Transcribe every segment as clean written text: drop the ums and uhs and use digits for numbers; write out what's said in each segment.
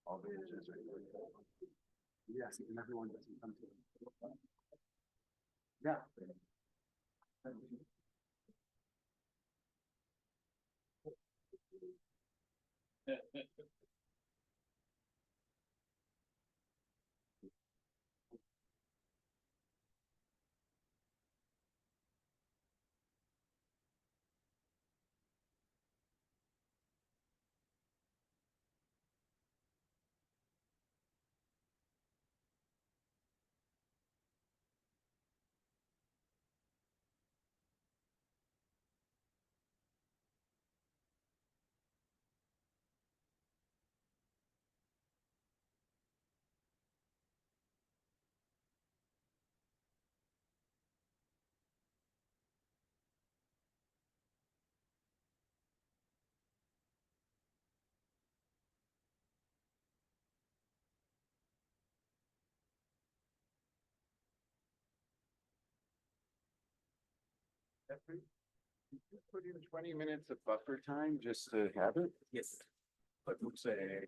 All the edges are good. Yes, and everyone doesn't come to it. Yeah. Jeffrey, did you put in 20 minutes of buffer time just to have it? Yes. But we'll say.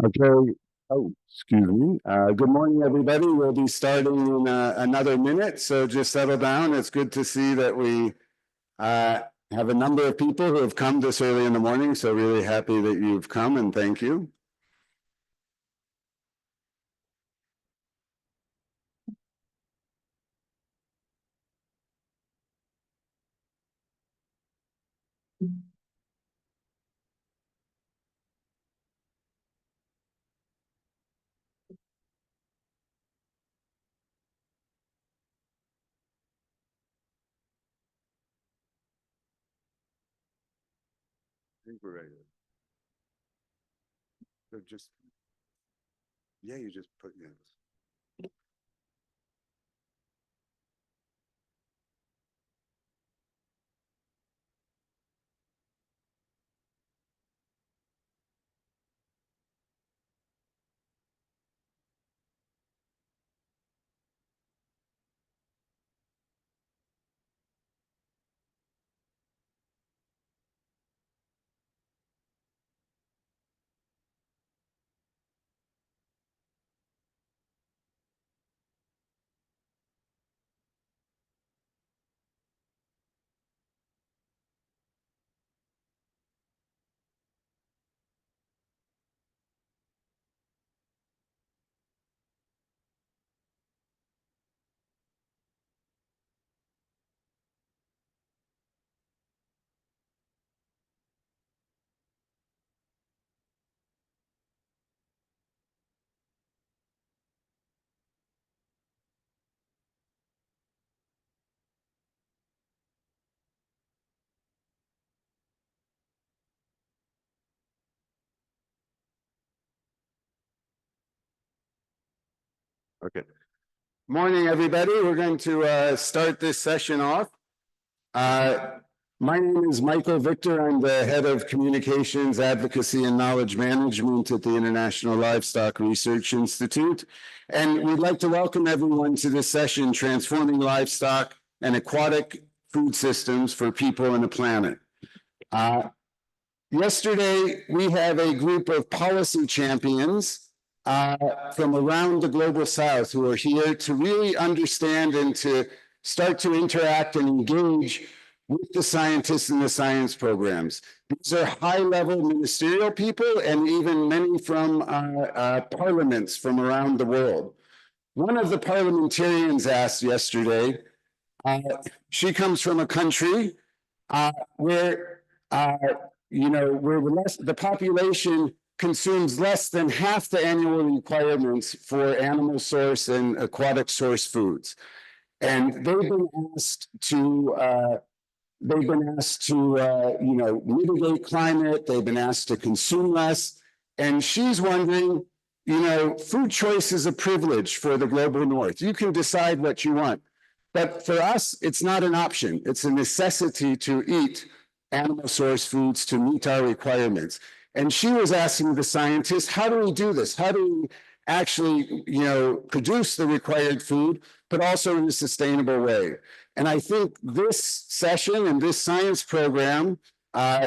Okay. Oh, excuse me. Good morning, everybody. We'll be starting in another minute, so just settle down. It's good to see that we have a number of people who have come this early in the morning, so really happy that you've come, and thank you. I think we're ready. So just, yeah, you just put yes. Okay. Morning, everybody. We're going to start this session off. My name is Michael Victor. I'm the head of communications, advocacy, and knowledge management at the International Livestock Research Institute. And we'd like to welcome everyone to this session, Transforming Livestock and Aquatic Food Systems for People and the Planet. Yesterday, we have a group of policy champions from around the global South who are here to really understand and to start to interact and engage with the scientists in the science programs. These are high-level ministerial people and even many from parliaments from around the world. One of the parliamentarians asked yesterday, she comes from a country where where the population consumes less than half the annual requirements for animal source and aquatic source foods. And they've been asked to mitigate climate. They've been asked to consume less. And she's wondering, food choice is a privilege for the global North. You can decide what you want. But for us, it's not an option. It's a necessity to eat animal source foods to meet our requirements. And she was asking the scientists, how do we do this? How do we actually, produce the required food, but also in a sustainable way? And I think this session and this science program,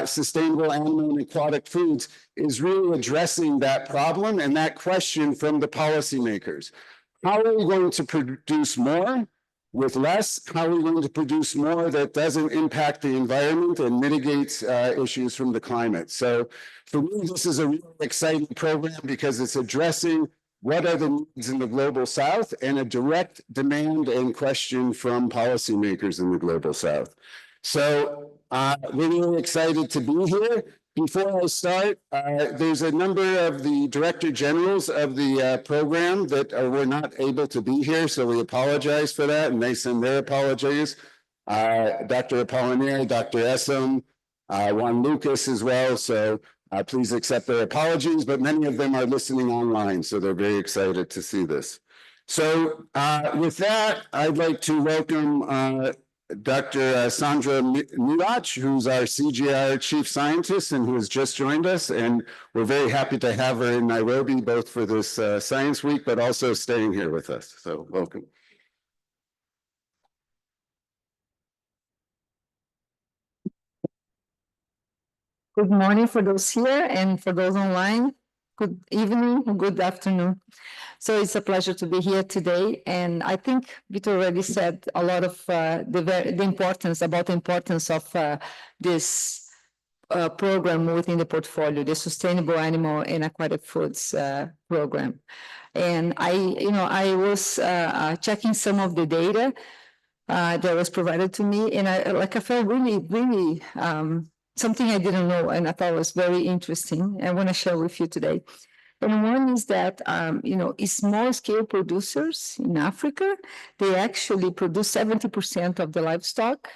Sustainable Animal and Aquatic Foods, is really addressing that problem and that question from the policymakers. How are we going to produce more with less? How are we going to produce more that doesn't impact the environment and mitigates issues from the climate? So for me, this is a really exciting program because it's addressing what are the needs in the global South and a direct demand and question from policymakers in the global South. So we're really excited to be here. Before I start, there's a number of the director generals of the program that were not able to be here, so we apologize for that, and they send their apologies. Dr. Apollinaire, Dr. Essam, Juan Lucas as well, so please accept their apologies, but many of them are listening online, so they're very excited to see this. So with that, I'd like to welcome Dr. Sandra Milach, who's our CGIAR chief scientist and who has just joined us. And we're very happy to have her in Nairobi, both for this Science Week, but also staying here with us. So welcome. Good morning for those here and for those online. good evening, good afternoon. So it's a pleasure to be here today. And I think Vito already said a lot of the importance of this program within the portfolio, the Sustainable Animal and Aquatic Foods program. And I was checking some of the data that was provided to me, and I felt really something I didn't know, and I thought was very interesting. I want to share with you today. And one is that, small scale producers in Africa, they actually produce 70% of the livestock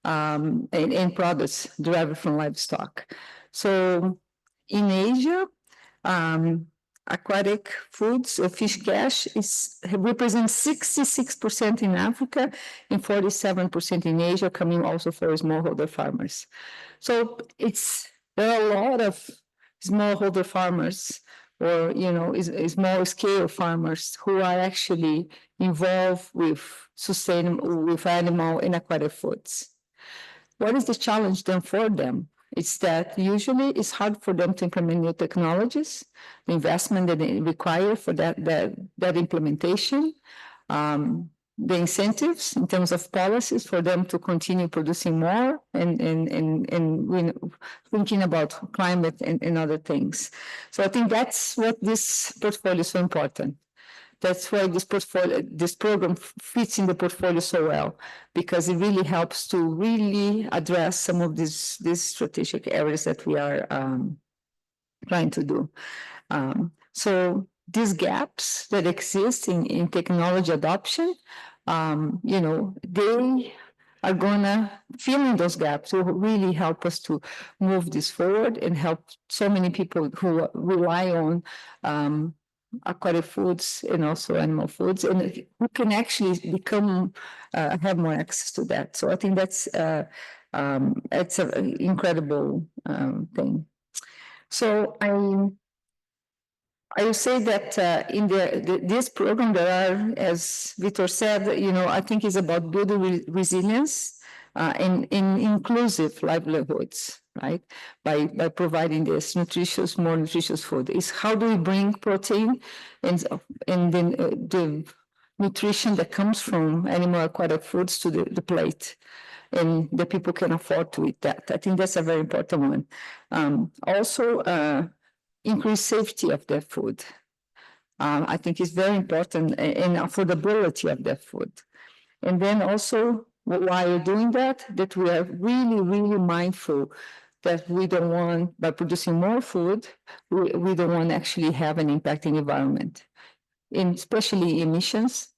and products derived from livestock. So in Asia, aquatic foods, fish cash represents 66% in Africa and 47% in Asia, coming also for smallholder farmers. So there are a lot of smallholder farmers or small scale farmers who are actually involved with animal and aquatic foods. What is the challenge then for them? It's that usually it's hard for them to implement new technologies, the investment that they require for that implementation, the incentives in terms of policies for them to continue producing more and thinking about climate and other things. So I think that's what this portfolio is so important. That's why this program fits in the portfolio so well, because it really helps to really address some of these strategic areas that we are trying to do. So these gaps that exist in technology adoption, they are gonna fill in those gaps. Will really help us to move this forward and help so many people who rely on aquatic foods and also animal foods, and we can actually have more access to that. So I think it's an incredible thing. So I will say that in this program there are, as Vitor said, I think it's about building resilience and inclusive livelihoods, right? By providing this more nutritious food. Is how do we bring protein and then the nutrition that comes from animal aquatic foods to the plate, and the people can afford to eat that. I think that's a very important one. Also, increase safety of their food. I think it's very important, and affordability of their food. And then also, while doing that we are really mindful that we don't want, by producing more food, we don't want to actually have an impact in the environment, especially emissions.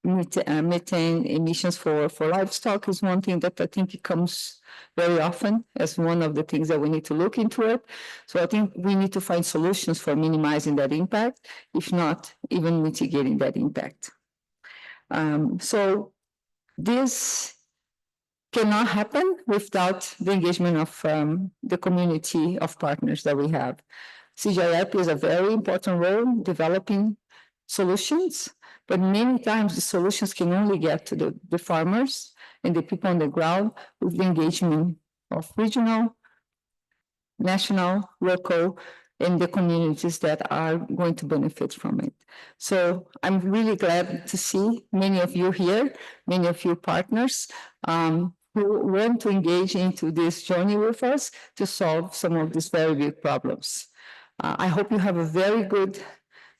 Methane emissions for livestock is one thing that I think comes very often as one of the things that we need to look into it. So I think we need to find solutions for minimizing that impact, if not even mitigating that impact. So this cannot happen without the engagement of the community of partners that we have. CGIAR plays a very important role in developing solutions, but many times the solutions can only get to the farmers and the people on the ground with the engagement of regional, national, local, and the communities that are going to benefit from it. So I'm really glad to see many of you here, many of you partners who want to engage into this journey with us to solve some of these very big problems. I hope you have a very good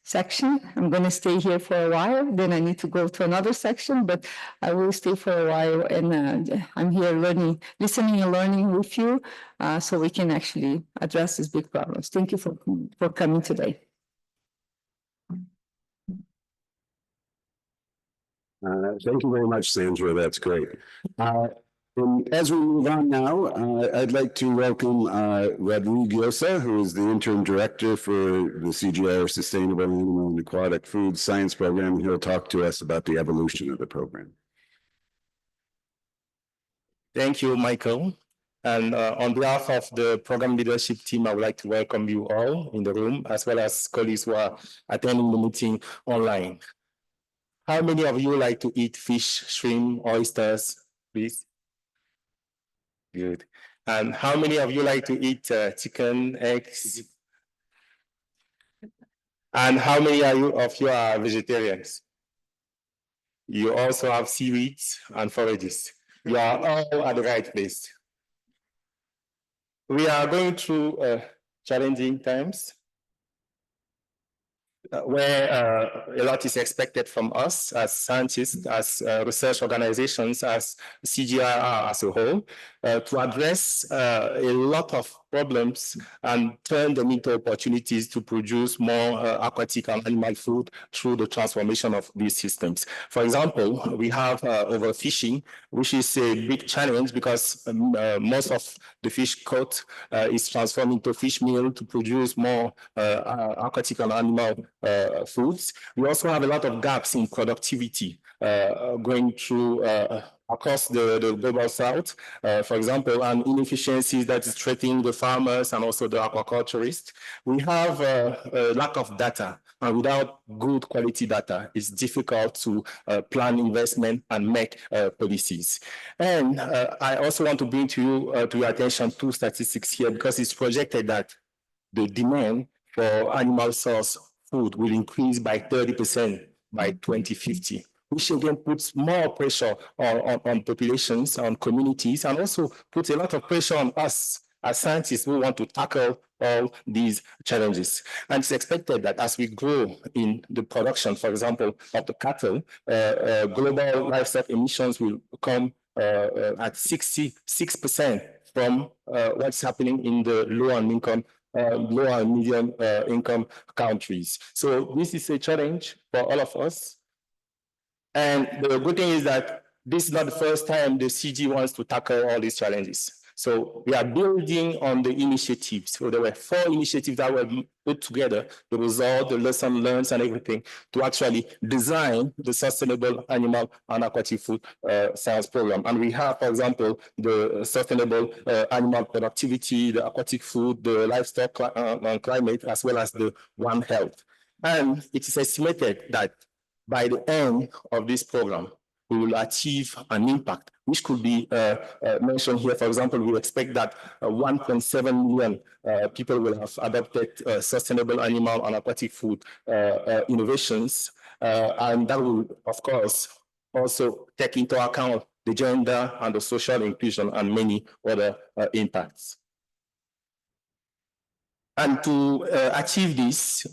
section. I'm going to stay here for a while, then I need to go to another section, but I will stay for a while, and I'm here listening and learning with you, so we can actually address these big problems. Thank you for coming today. Thank you very much, Sandra. That's great. And as we move on now, I'd like to welcome Rodriguosa, who is the interim director for the CGIAR Sustainable Animal and Aquatic Food Science Program, and he'll talk to us about the evolution of the program. Thank you, Michael. And on behalf of the program leadership team, I would like to welcome you all in the room, as well as colleagues who are attending the meeting online. How many of you like to eat fish, shrimp, oysters, please? Good. And how many of you like to eat chicken, eggs? And how many of you are vegetarians? You also have seaweeds and forages. You are all at the right place. We are going through challenging times where a lot is expected from us as scientists, as research organizations, as CGIAR as a whole, to address a lot of problems and turn them into opportunities to produce more aquatic and animal food through the transformation of these systems. For example, we have overfishing, which is a big challenge because most of the fish caught is transformed into fish meal to produce more aquatic and animal foods. We also have a lot of gaps in productivity going through across the global south, for example, and inefficiencies that is threatening the farmers and also the aquaculturists. We have a lack of data, and without good quality data, it's difficult to plan investment and make policies. And I also want to bring to your attention two statistics here, because it's projected that the demand for animal source food will increase by 30% by 2050. Which again puts more pressure on populations, on communities, and also puts a lot of pressure on us as scientists who want to tackle all these challenges. And it's expected that as we grow in the production, for example, of the cattle, global livestock emissions will come at 66% from what's happening in the low and medium income countries. So this is a challenge for all of us. And the good thing is that this is not the first time the CG wants to tackle all these challenges. So we are building on the initiatives. So there were 4 initiatives that were put together, the result, the lesson learned and everything, to actually design the sustainable animal and aquatic food science program. And we have, for example, the sustainable animal productivity, the aquatic food, the livestock and climate, as well as the One Health. And it is estimated that by the end of this program, we will achieve an impact, which could be mentioned here. For example, we expect that 1.7 million people will have adopted sustainable animal and aquatic food innovations. And that will, of course, also take into account the gender and the social inclusion and many other impacts. And to achieve this,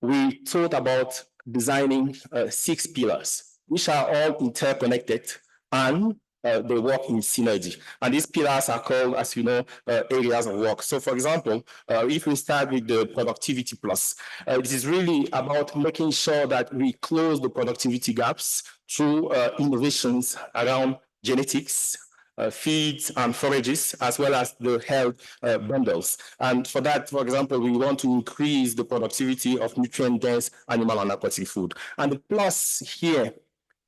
we thought about designing 6 pillars, which are all interconnected and they work in synergy. And these pillars are called, as you know, areas of work. So for example, if we start with the productivity plus, it is really about making sure that we close the productivity gaps through innovations around genetics, feeds and forages, as well as the health bundles. And for that, for example, we want to increase the productivity of nutrient-dense animal and aquatic food. And the plus here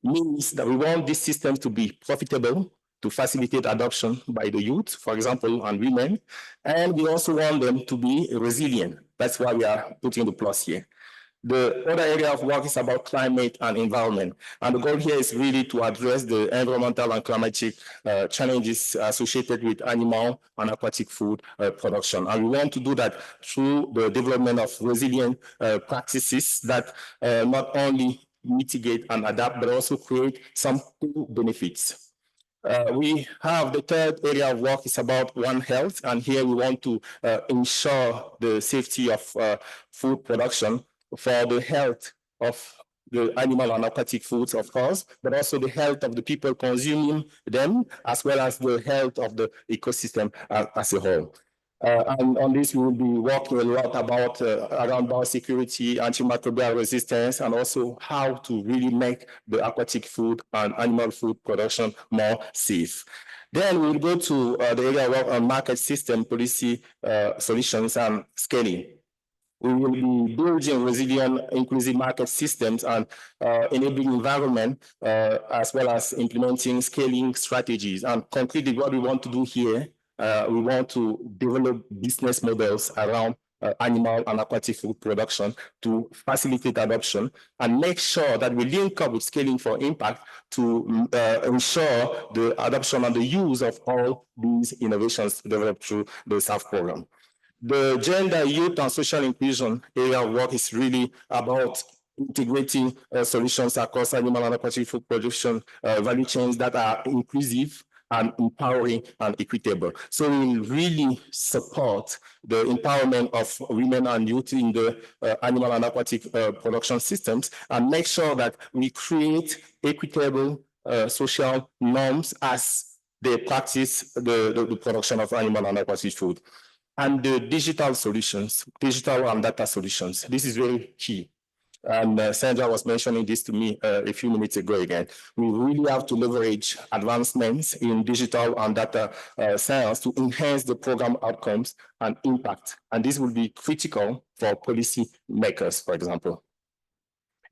means that we want these systems to be profitable, to facilitate adoption by the youth, for example, and women. And we also want them to be resilient. That's why we are putting the plus here. The other area of work is about climate and environment. And the goal here is really to address the environmental and climatic challenges associated with animal and aquatic food production. And we want to do that through the development of resilient practices that not only mitigate and adapt, but also create some benefits. We have the third area of work is about One Health. And here we want to ensure the safety of food production for the health of the animal and aquatic foods, of course, but also the health of the people consuming them, as well as the health of the ecosystem as a whole. And on this, we will be working a lot about around biosecurity, antimicrobial resistance, and also how to really make the aquatic food and animal food production more safe. Then we'll go to the area of work on market system, policy solutions, and scaling. We will be building resilient, inclusive market systems and enabling environment, as well as implementing scaling strategies. And concretely, what we want to do here, we want to develop business models around animal and aquatic food production to facilitate adoption and make sure that we link up with scaling for impact to ensure the adoption and the use of all these innovations developed through the SAAF program. The gender, youth, and social inclusion area of work is really about integrating solutions across animal and aquatic food production value chains that are inclusive and empowering and equitable. So we really support the empowerment of women and youth in the animal and aquatic production systems and make sure that we create equitable social norms as they practice the production of animal and aquatic food. And the digital solutions, digital and data solutions, this is very key. And Sandra was mentioning this to me a few minutes ago again. We really have to leverage advancements in digital and data science to enhance the program outcomes and impact. And this will be critical for policy makers, for example.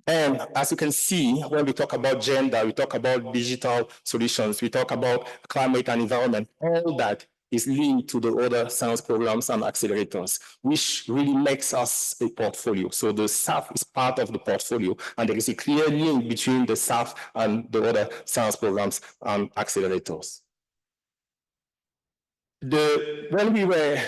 And as you can see, when we talk about gender, we talk about digital solutions, we talk about climate and environment, all that is linked to the other science programs and accelerators, which really makes us a portfolio. So the SAAF is part of the portfolio, and there is a clear link between the SAAF and the other science programs and accelerators. When we were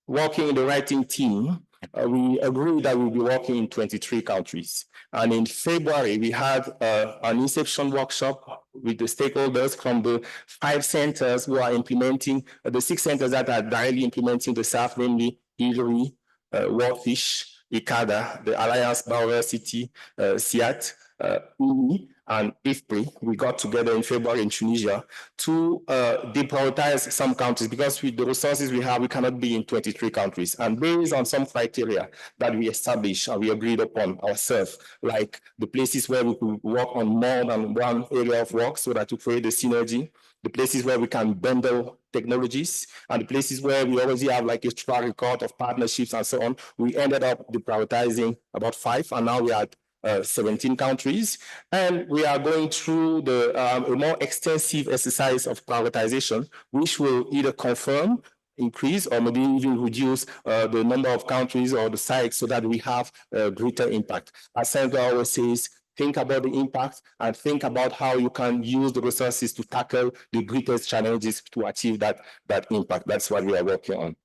working in the writing team, we agreed that we'll be working in 23 countries. And in February, we had an inception workshop with the stakeholders from the 5 centers who are implementing, the 6 centers that are directly implementing the SAAF, namely Hillary, Worldfish, ICADA, the Alliance Biodiversity, CIAT, UNI, and IFPRI. We got together in February in Tunisia to deprioritize some countries because with the resources we have, we cannot be in 23 countries. And based on some criteria that we established and we agreed upon ourselves, like the places where we could work on more than one area of work so that to create the synergy, the places where we can bundle technologies, and the places where we already have like a track record of partnerships and so on, we ended up deprioritizing about 5, and now we are at 17 countries, and we are going through a more extensive exercise of prioritization, which will either confirm, increase, or maybe even reduce the number of countries or the sites so that we have greater impact. As Sandra always says, think about the impact and think about how you can use the resources to tackle the greatest challenges to achieve that impact. That's what we are working on.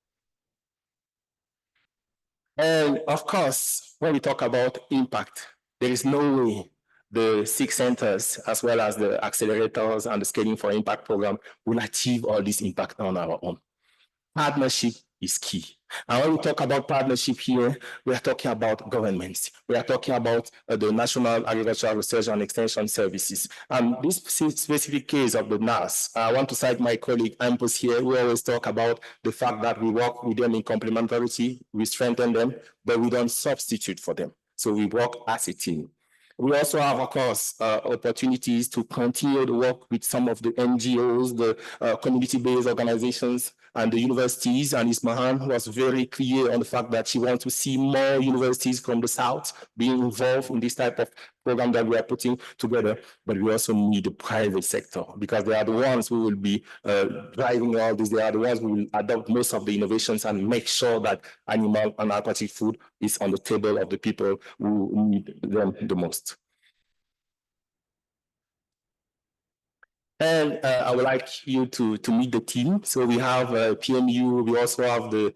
And of course, when we talk about impact, there is no way the 6 centers, as well as the accelerators and the Scaling for Impact program, will achieve all this impact on our own. Partnership is key. And when we talk about partnership here, we are talking about governments. We are talking about the National Agricultural Research and Extension Services. And this specific case of the NAS, I want to cite my colleague Ampos here, who always talk about the fact that we work with them in complementarity, we strengthen them, but we don't substitute for them. So we work as a team. We also have, of course, opportunities to continue to work with some of the NGOs, the community-based organizations, and the universities. And Ismahan was very clear on the fact that she wants to see more universities from the South being involved in this type of program that we are putting together. But we also need the private sector, because they are the ones who will be driving all this. They are the ones who will adopt most of the innovations and make sure that animal and aquatic food is on the table of the people who need them the most. And I would like you to meet the team. So we have PMU, we also have the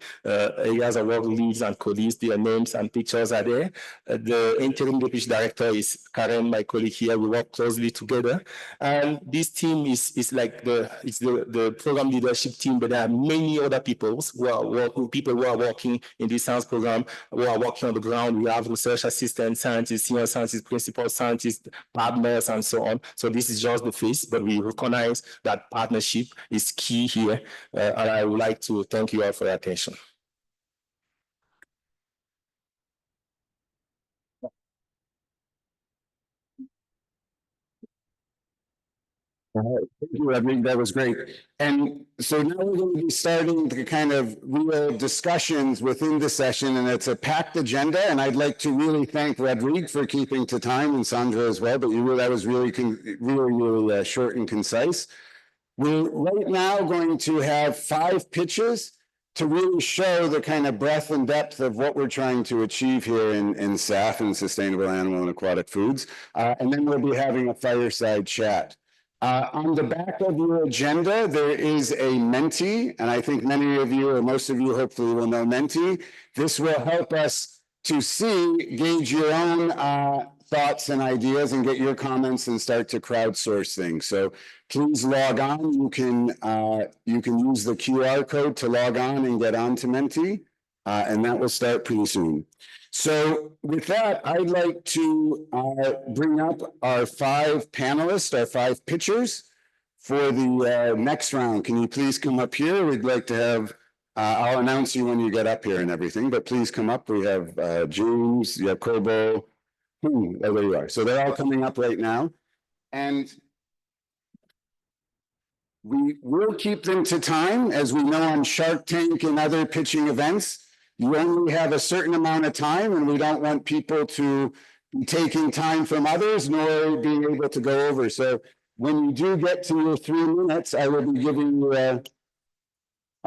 areas of work leads and co-leads, their names and pictures are there. The interim deputy director is Karen, my colleague here. We work closely together. And this team is like the program leadership team, but there are many other people who are working in this science program, who are working on the ground. We have research assistants, scientists, senior scientists, principal scientists, partners, and so on. So this is just the face, but we recognize that partnership is key here, and I would like to thank you all for your attention. Thank you, Rodrigue. That was great. And so now we're going to be starting the kind of real discussions within the session, and it's a packed agenda. And I'd like to really thank Rodrigue for keeping to time, and Sandra as well. But that was really short and concise. We're right now going to have 5 pitches to really show the kind of breadth and depth of what we're trying to achieve here in SAAF and sustainable animal and aquatic foods. And then we'll be having a fireside chat. On the back of your agenda, there is a Menti, and I think many of you, or most of you hopefully will know Menti. This will help us to gauge your own thoughts and ideas and get your comments and start to crowdsource things. So please log on. You can use the QR code to log on and get on to Menti, and that will start pretty soon. So with that, I'd like to bring up our 5 panelists, our 5 pitchers for the next round. Can you please come up here? We'd like to have, I'll announce you when you get up here and everything, but please come up. We have James, Jacobo, oh, there you are. So they're all coming up right now. And we will keep them to time, as we know on Shark Tank and other pitching events. You only have a certain amount of time, and we don't want people to be taking time from others, nor being able to go over. So when you do get to your 3 minutes, I will be giving you a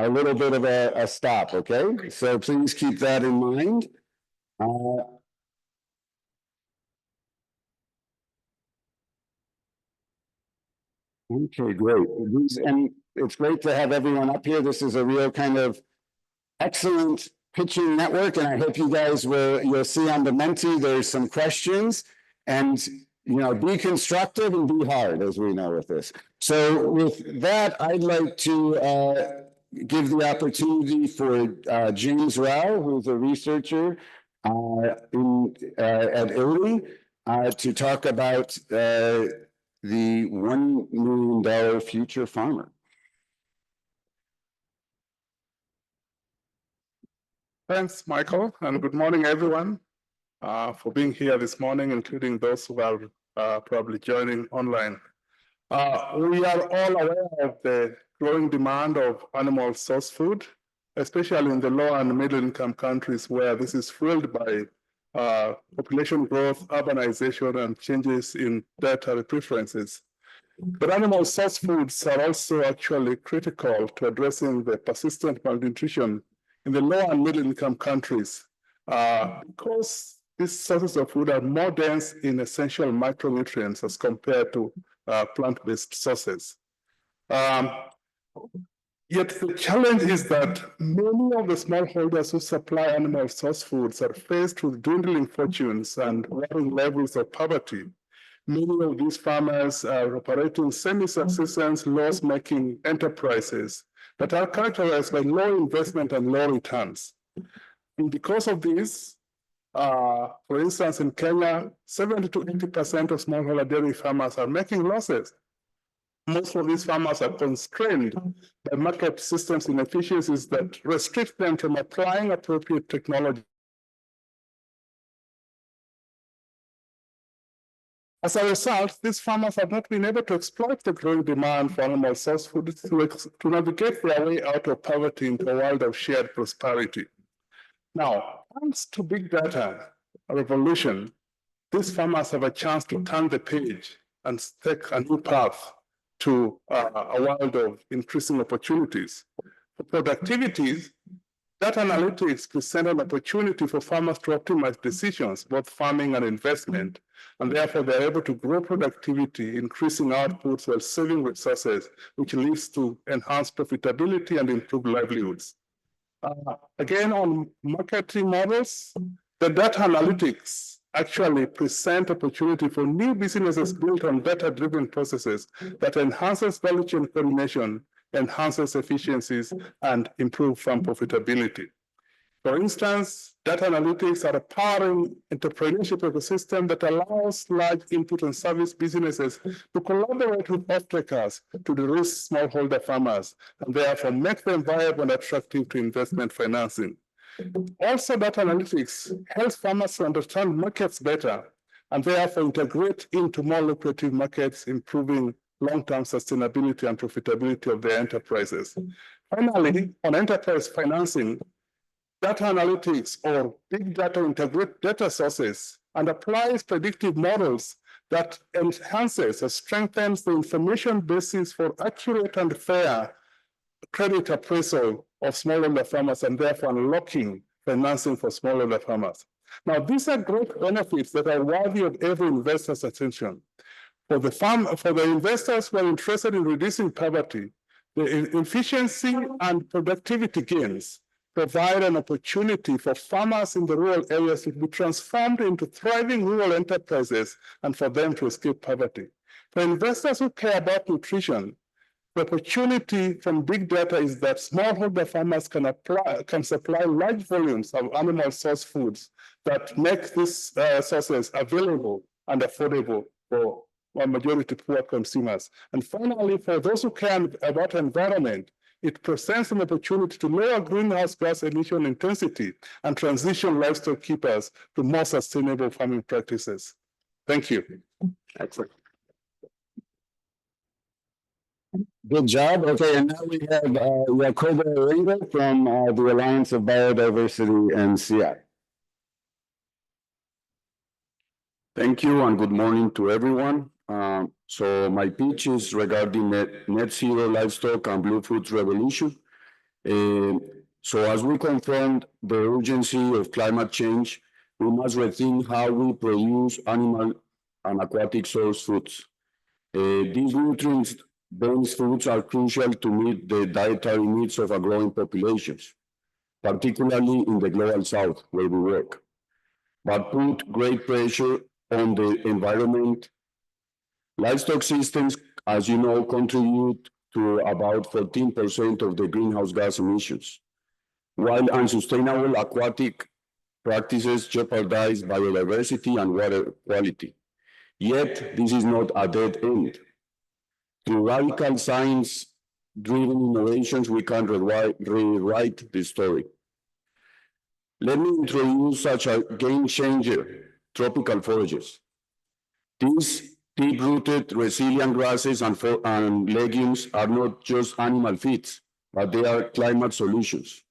little bit of a stop, okay? So please keep that in mind. Okay, great. And it's great to have everyone up here. This is a real kind of excellent pitching network, and I hope you guys you'll see on the Menti, there's some questions, and be constructive and be hard, as we know with this. So with that, I'd like to give the opportunity for James Rao, who's a researcher at ILRI, to talk about the $1 million future farmer. Thanks, Michael, and good morning, everyone, for being here this morning, including those who are probably joining online. We are all aware of the growing demand of animal source food, especially in the low and middle income countries where this is fueled by population growth, urbanization, and changes in dietary preferences. But animal source foods are also actually critical to addressing the persistent malnutrition in the low and middle income countries, because these sources of food are more dense in essential micronutrients as compared to plant-based sources. Yet the challenge is that many of the smallholders who supply animal source foods are faced with dwindling fortunes and worrying levels of poverty. Many of these farmers are operating semi-subsistence, loss-making enterprises that are characterized by low investment and low returns. And because of this, for instance, in Kenya, 70 to 80% of smallholder dairy farmers are making losses. Most of these farmers are constrained by market systems inefficiencies that restrict them from applying appropriate technology. As a result, these farmers have not been able to exploit the growing demand for animal source food to navigate their way out of poverty into a world of shared prosperity. Now, thanks to big data revolution, these farmers have a chance to turn the page and take a new path to a world of increasing opportunities. For productivity, data analytics present an opportunity for farmers to optimize decisions, both farming and investment, and therefore they're able to grow productivity, increasing outputs while saving resources, which leads to enhanced profitability and improved livelihoods. Again, on marketing models, the data analytics actually present opportunity for new businesses built on data-driven processes that enhances value chain coordination, enhances efficiencies, and improve farm profitability. For instance, data analytics are a powering entrepreneurship ecosystem that allows large input and service businesses to collaborate with off-takers to de-risk smallholder farmers, and therefore make them viable and attractive to investment financing. Also, data analytics helps farmers to understand markets better, and therefore integrate into more lucrative markets, improving long-term sustainability and profitability of their enterprises. Finally, on enterprise financing, data analytics or big data integrate data sources and applies predictive models that enhances or strengthens the information basis for accurate and fair credit appraisal of smallholder farmers, and therefore unlocking financing for smallholder farmers. Now, these are great benefits that are worthy of every investor's attention. For the investors who are interested in reducing poverty, the efficiency and productivity gains provide an opportunity for farmers in the rural areas to be transformed into thriving rural enterprises and for them to escape poverty. For investors who care about nutrition, the opportunity from big data is that smallholder farmers can supply large volumes of animal source foods that make these sources available and affordable for a majority poor consumers. And finally, for those who care about environment, it presents an opportunity to lower greenhouse gas emission intensity and transition livestock keepers to more sustainable farming practices. Thank you. Excellent. Good job. Okay, and now we have Jacobo Orengo from the Alliance of Biodiversity and CGIAR. Thank you and good morning to everyone. So my pitch is regarding net zero livestock and blue foods revolution. So as we confront the urgency of climate change, we must rethink how we produce animal and aquatic source foods. These nutrient-dense foods are crucial to meet the dietary needs of a growing populations, particularly in the global south where we work, but put great pressure on the environment. Livestock systems, as you know, contribute to about 14% of the greenhouse gas emissions, while unsustainable aquatic practices jeopardize biodiversity and water quality. Yet, this is not a dead end. Through radical science-driven innovations, we can rewrite the story. Let me introduce such a game changer, tropical forages. These deep-rooted, resilient grasses and legumes are not just animal feeds, but they are climate solutions.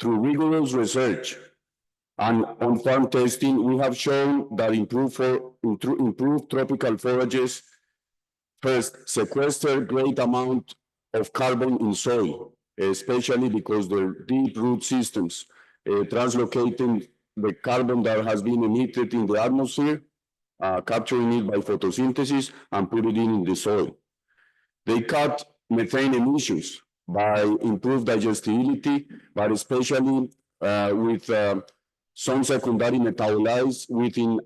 Through rigorous research and on-farm testing, we have shown that improved tropical forages first sequester great amount of carbon in soil, especially because their deep root systems translocating the carbon that has been emitted in the atmosphere, capturing it by photosynthesis and put it in the soil. They cut methane emissions by improved digestibility, but especially with some secondary metabolites within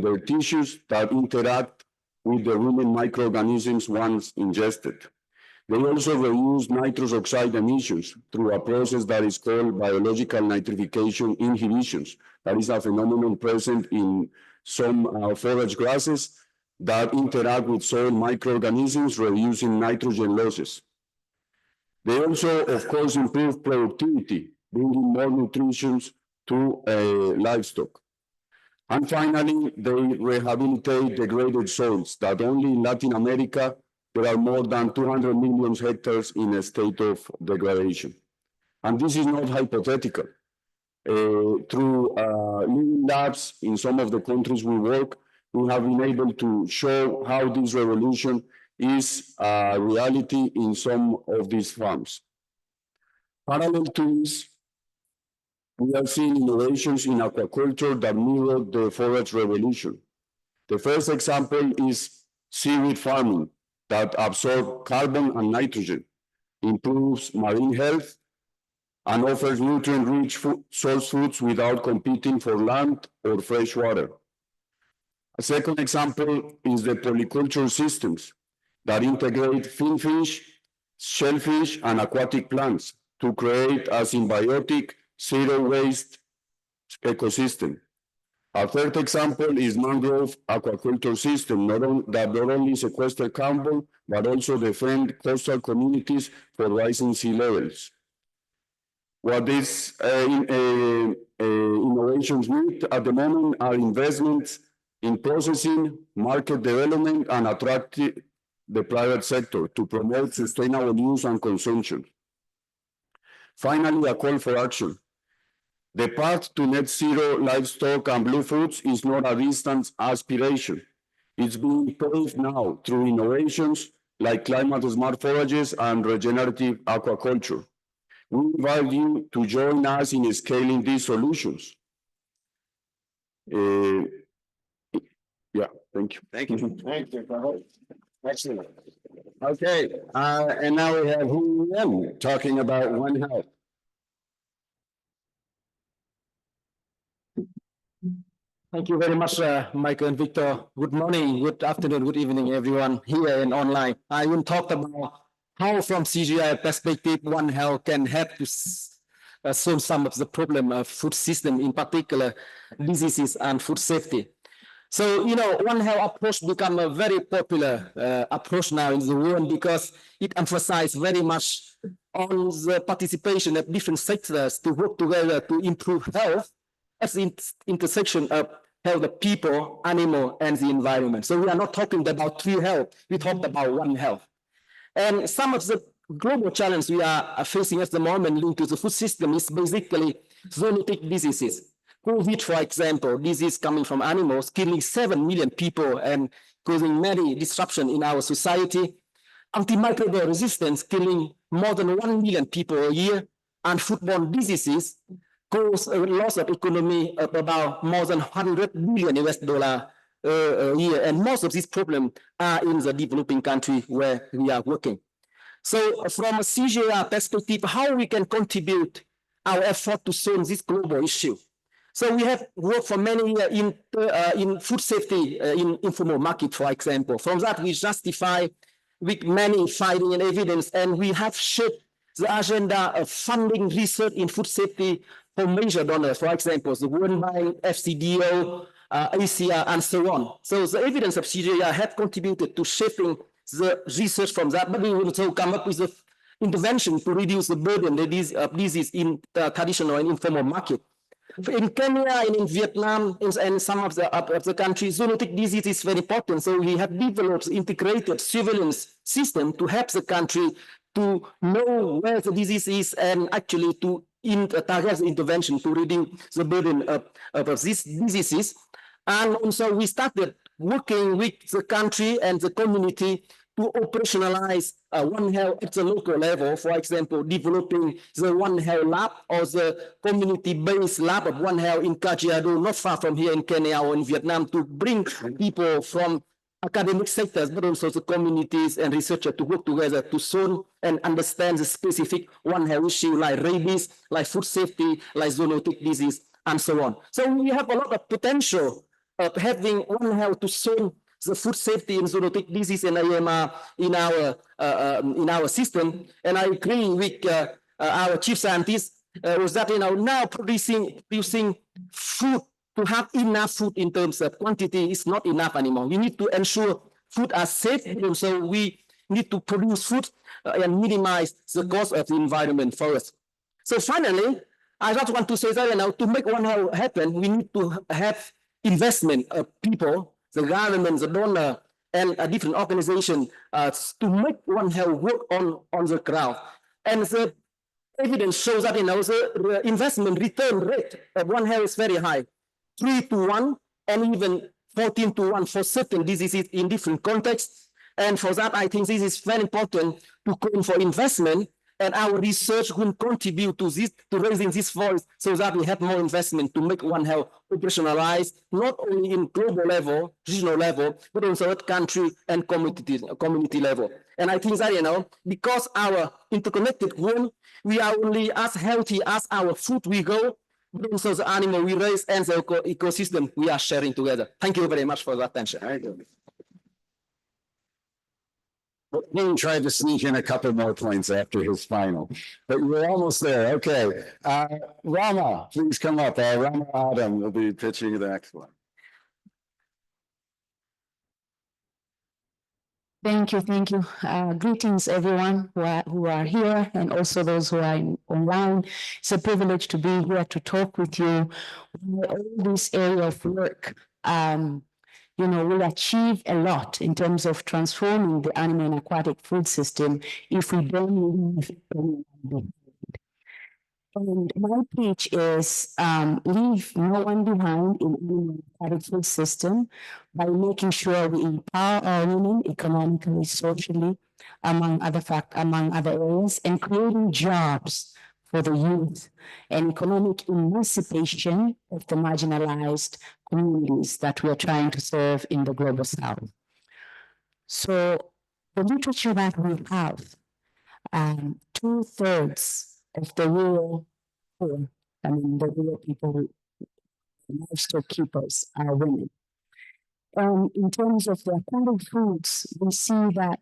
their tissues that interact with the rumen microorganisms once ingested. They also reduce nitrous oxide emissions through a process that is called biological nitrification inhibitions. That is a phenomenon present in some forage grasses that interact with soil microorganisms, reducing nitrogen losses. They also, of course, improve productivity, bringing more nutrition to livestock. And finally, they rehabilitate degraded soils that only in Latin America, there are more than 200 million hectares in a state of degradation. And this is not hypothetical. Through living labs in some of the countries we work, we have been able to show how this revolution is a reality in some of these farms. Parallel to this, we are seeing innovations in aquaculture that mirror the forage revolution. The first example is seaweed farming that absorbs carbon and nitrogen, improves marine health, and offers nutrient-rich source foods without competing for land or fresh water. A second example is the polyculture systems that integrate finfish, shellfish, and aquatic plants to create a symbiotic, zero-waste ecosystem. Our third example is mangrove aquaculture system that not only sequester carbon, but also defend coastal communities for rising sea levels. What these innovations need at the moment are investments in processing, market development, and attracting the private sector to promote sustainable use and consumption. Finally, a call for action. The path to net zero livestock and blue foods is not a distant aspiration. It's being paved now through innovations like climate-smart forages and regenerative aquaculture. We invite you to join us in scaling these solutions. Thank you. Thank you. Thank you. Excellent. Okay, and now we have Hum talking about One Health. Thank you very much, Michael and Victor. Good morning, good afternoon, good evening, everyone here and online. I will talk about how, from CGIAR perspective, One Health can help to solve some of the problem of food system, in particular diseases and food safety. So, One Health approach become a very popular approach now in the world because it emphasizes very much on the participation of different sectors to work together to improve health as the intersection of health of people, animal, and the environment. So we are not talking about true health, we talked about One Health. And some of the global challenges we are facing at the moment linked to the food system is basically zoonotic diseases. COVID, for example, disease coming from animals, killing 7 million people and causing many disruption in our society. Antimicrobial resistance, killing more than 1 million people a year, and foodborne diseases cause a loss of economy of about more than $100 billion a year. And most of these problems are in the developing country where we are working. So from a CGIAR perspective, how we can contribute our effort to solve this global issue? So we have worked for many years in food safety in informal market, for example. From that, we justify with many findings and evidence, and we have shaped the agenda of funding research in food safety for major donors, for example, the World Bank, FCDO, ACR, and so on. So the evidence of CGIAR have contributed to shaping the research from that, but we will also come up with an intervention to reduce the burden of disease in the traditional and informal market. In Kenya and in Vietnam and some of the countries, zoonotic disease is very important. So we have developed integrated surveillance system to help the country to know where the disease is and actually to target the intervention to reduce the burden of these diseases. And also we started working with the country and the community to operationalize One Health at the local level, for example, developing the One Health lab or the community-based lab of One Health in Kajiado, not far from here in Kenya or in Vietnam, to bring people from academic sectors, but also the communities and researchers to work together to solve and understand the specific One Health issue like rabies, like food safety, like zoonotic disease, and so on. So we have a lot of potential of having One Health to solve the food safety and zoonotic disease and AMR in our system. And I agree with our chief scientist was that now producing food, to have enough food in terms of quantity is not enough anymore. We need to ensure food are safe, and so we need to produce food and minimize the cost of the environment for us. So finally, I just want to say that to make One Health happen, we need to have investment of people, the government, the donor, and a different organization to make One Health work on the ground. And the evidence shows that the investment return rate of One Health is very high, 3-1, and even 14-1 for certain diseases in different contexts. And for that, I think this is very important to call for investment, and our research will contribute to this, to raising this voice, so that we have more investment to make One Health operationalized, not only in global level, regional level, but also at country and community level. And I think that, because our interconnected world, we are only as healthy as our food we go, but also the animal we raise and the ecosystem we are sharing together. Thank you very much for the attention. He tried to sneak in a couple more points after his final, but we're almost there. Okay, Rama, please come up. Rama Adam will be pitching the next one. Thank you. Greetings, everyone who are here, and also those who are online. It's a privilege to be here to talk with you. All this area of work, will achieve a lot in terms of transforming the animal and aquatic food system if we don't leave anyone behind. And my pitch is leave no one behind in animal and aquatic food system by making sure we empower our women economically, socially, among other areas, and creating jobs for the youth and economic emancipation of the marginalized communities that we are trying to serve in the Global South. So the literature that we have, 2/3 of the rural poor, the rural people, livestock keepers are women. And in terms of the aquatic foods, we see that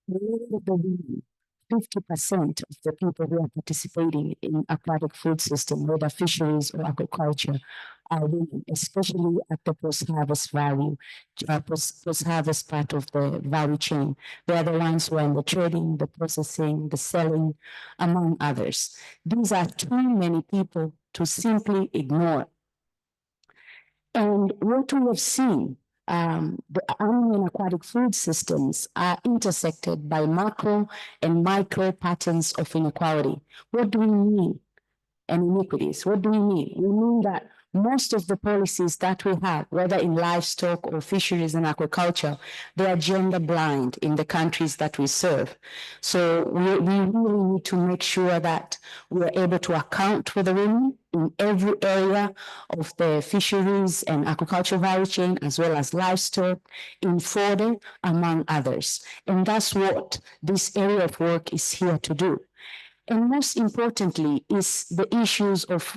the women, 50% of the people who are participating in aquatic food system, whether fisheries or aquaculture, are women, especially at the post-harvest value, post-harvest part of the value chain. They are the ones who are in the trading, the processing, the selling, among others. These are too many people to simply ignore. And what we have seen, the animal and aquatic food systems are intersected by macro and micro patterns of inequality. What do we mean? And iniquities. What do we mean? We mean that most of the policies that we have, whether in livestock or fisheries and aquaculture, they are gender blind in the countries that we serve. So we really need to make sure that we are able to account for the women in every area of the fisheries and aquaculture value chain, as well as livestock, in fodder, among others. And that's what this area of work is here to do. And most importantly is the issues of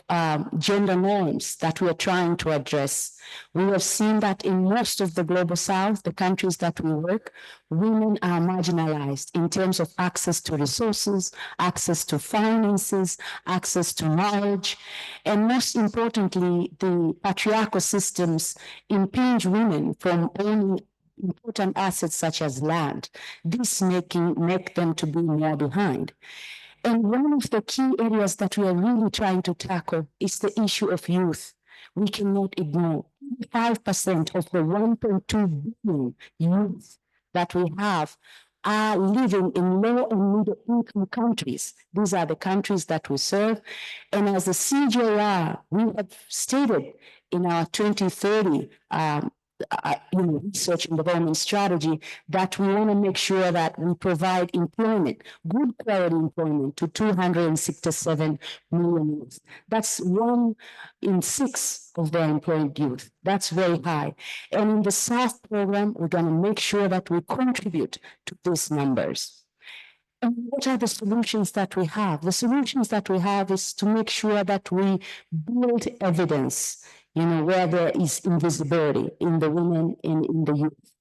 gender norms that we are trying to address. We have seen that in most of the Global South, the countries that we work, women are marginalized in terms of access to resources, access to finances, access to knowledge, and most importantly, the patriarchal systems impinge women from owning important assets such as land, this make them to be more behind. And one of the key areas that we are really trying to tackle is the issue of youth. We cannot ignore 5% of the 1.2 billion youth that we have are living in low and middle income countries. These are the countries that we serve. And as the CGIAR, we have stated in our 2030 research and development strategy that we want to make sure that we provide employment, good quality employment to 267 million youth. That's 1 in 6 of the employed youth. That's very high. And in the SAAF program, we're going to make sure that we contribute to these numbers. And what are the solutions that we have? The solutions that we have is to make sure that we build evidence, where there is invisibility in the women and in the youth.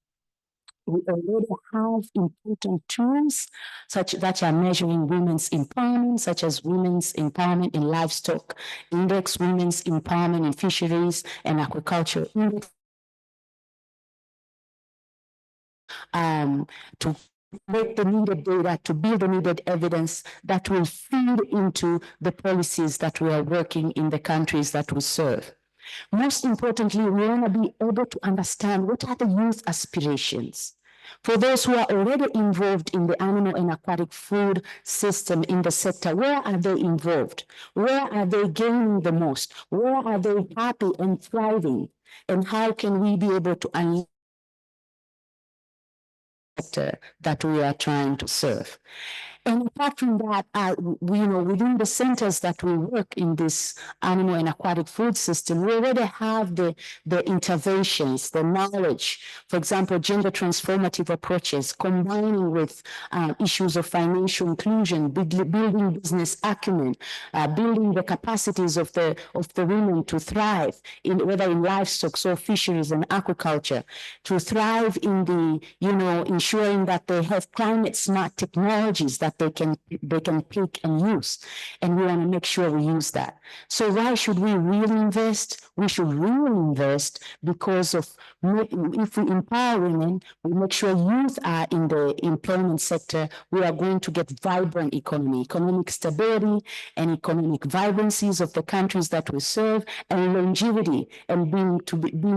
We already have important tools that are measuring women's empowerment, such as women's empowerment in livestock index, women's empowerment in fisheries and aquaculture index. To make the needed data, to build the needed evidence that will feed into the policies that we are working in the countries that we serve. Most importantly, we want to be able to understand what are the youth aspirations. For those who are already involved in the animal and aquatic food system in the sector, where are they involved? Where are they gaining the most? Where are they happy and thriving? And how can we be able to unleash the sector that we are trying to serve? And apart from that, within the centers that we work in this animal and aquatic food system, we already have the interventions, the knowledge, for example, gender transformative approaches, combining with issues of financial inclusion, building business acumen, building the capacities of the women to thrive, whether in livestock or fisheries and aquaculture, to thrive in the, ensuring that they have climate smart technologies that they can pick and use, and we want to make sure we use that. So why should we really invest? We should really invest because if we empower women, we make sure youth are in the employment sector, we are going to get vibrant economy, economic stability and economic vibrancies of the countries that we serve, and longevity, and being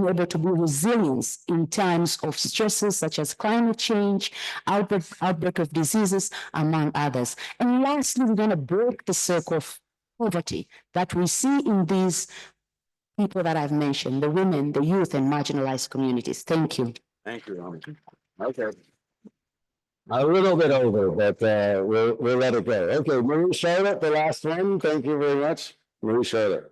able to be resilient in times of stresses such as climate change, outbreak of diseases, among others. And lastly, we're going to break the circle of poverty that we see in these people that I've mentioned, the women, the youth, and marginalized communities. Thank you. Thank you, Rami. Okay. A little bit over, but we'll let it go. Okay, Marie Charlotte, the last one. Thank you very much, Marie Charlotte.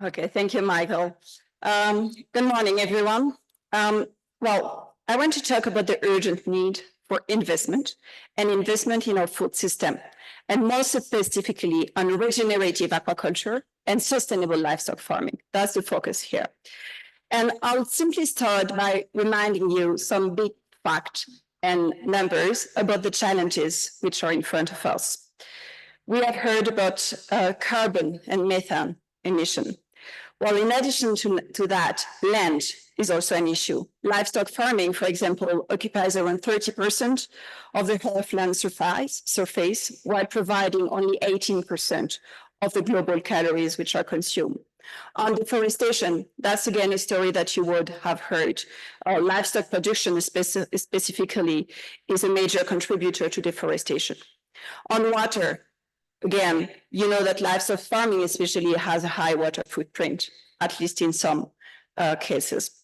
Okay, thank you, Michael. Good morning, everyone. Well, I want to talk about the urgent need for investment and investment in our food system, and more specifically on regenerative aquaculture and sustainable livestock farming. That's the focus here. And I'll simply start by reminding you some big facts and numbers about the challenges which are in front of us. We have heard about carbon and methane emission. Well, in addition to that, land is also an issue. Livestock farming, for example, occupies around 30% of the heathland surface, while providing only 18% of the global calories which are consumed. On deforestation, that's again a story that you would have heard. Livestock production specifically is a major contributor to deforestation. On water, again, you know that livestock farming especially has a high water footprint, at least in some cases.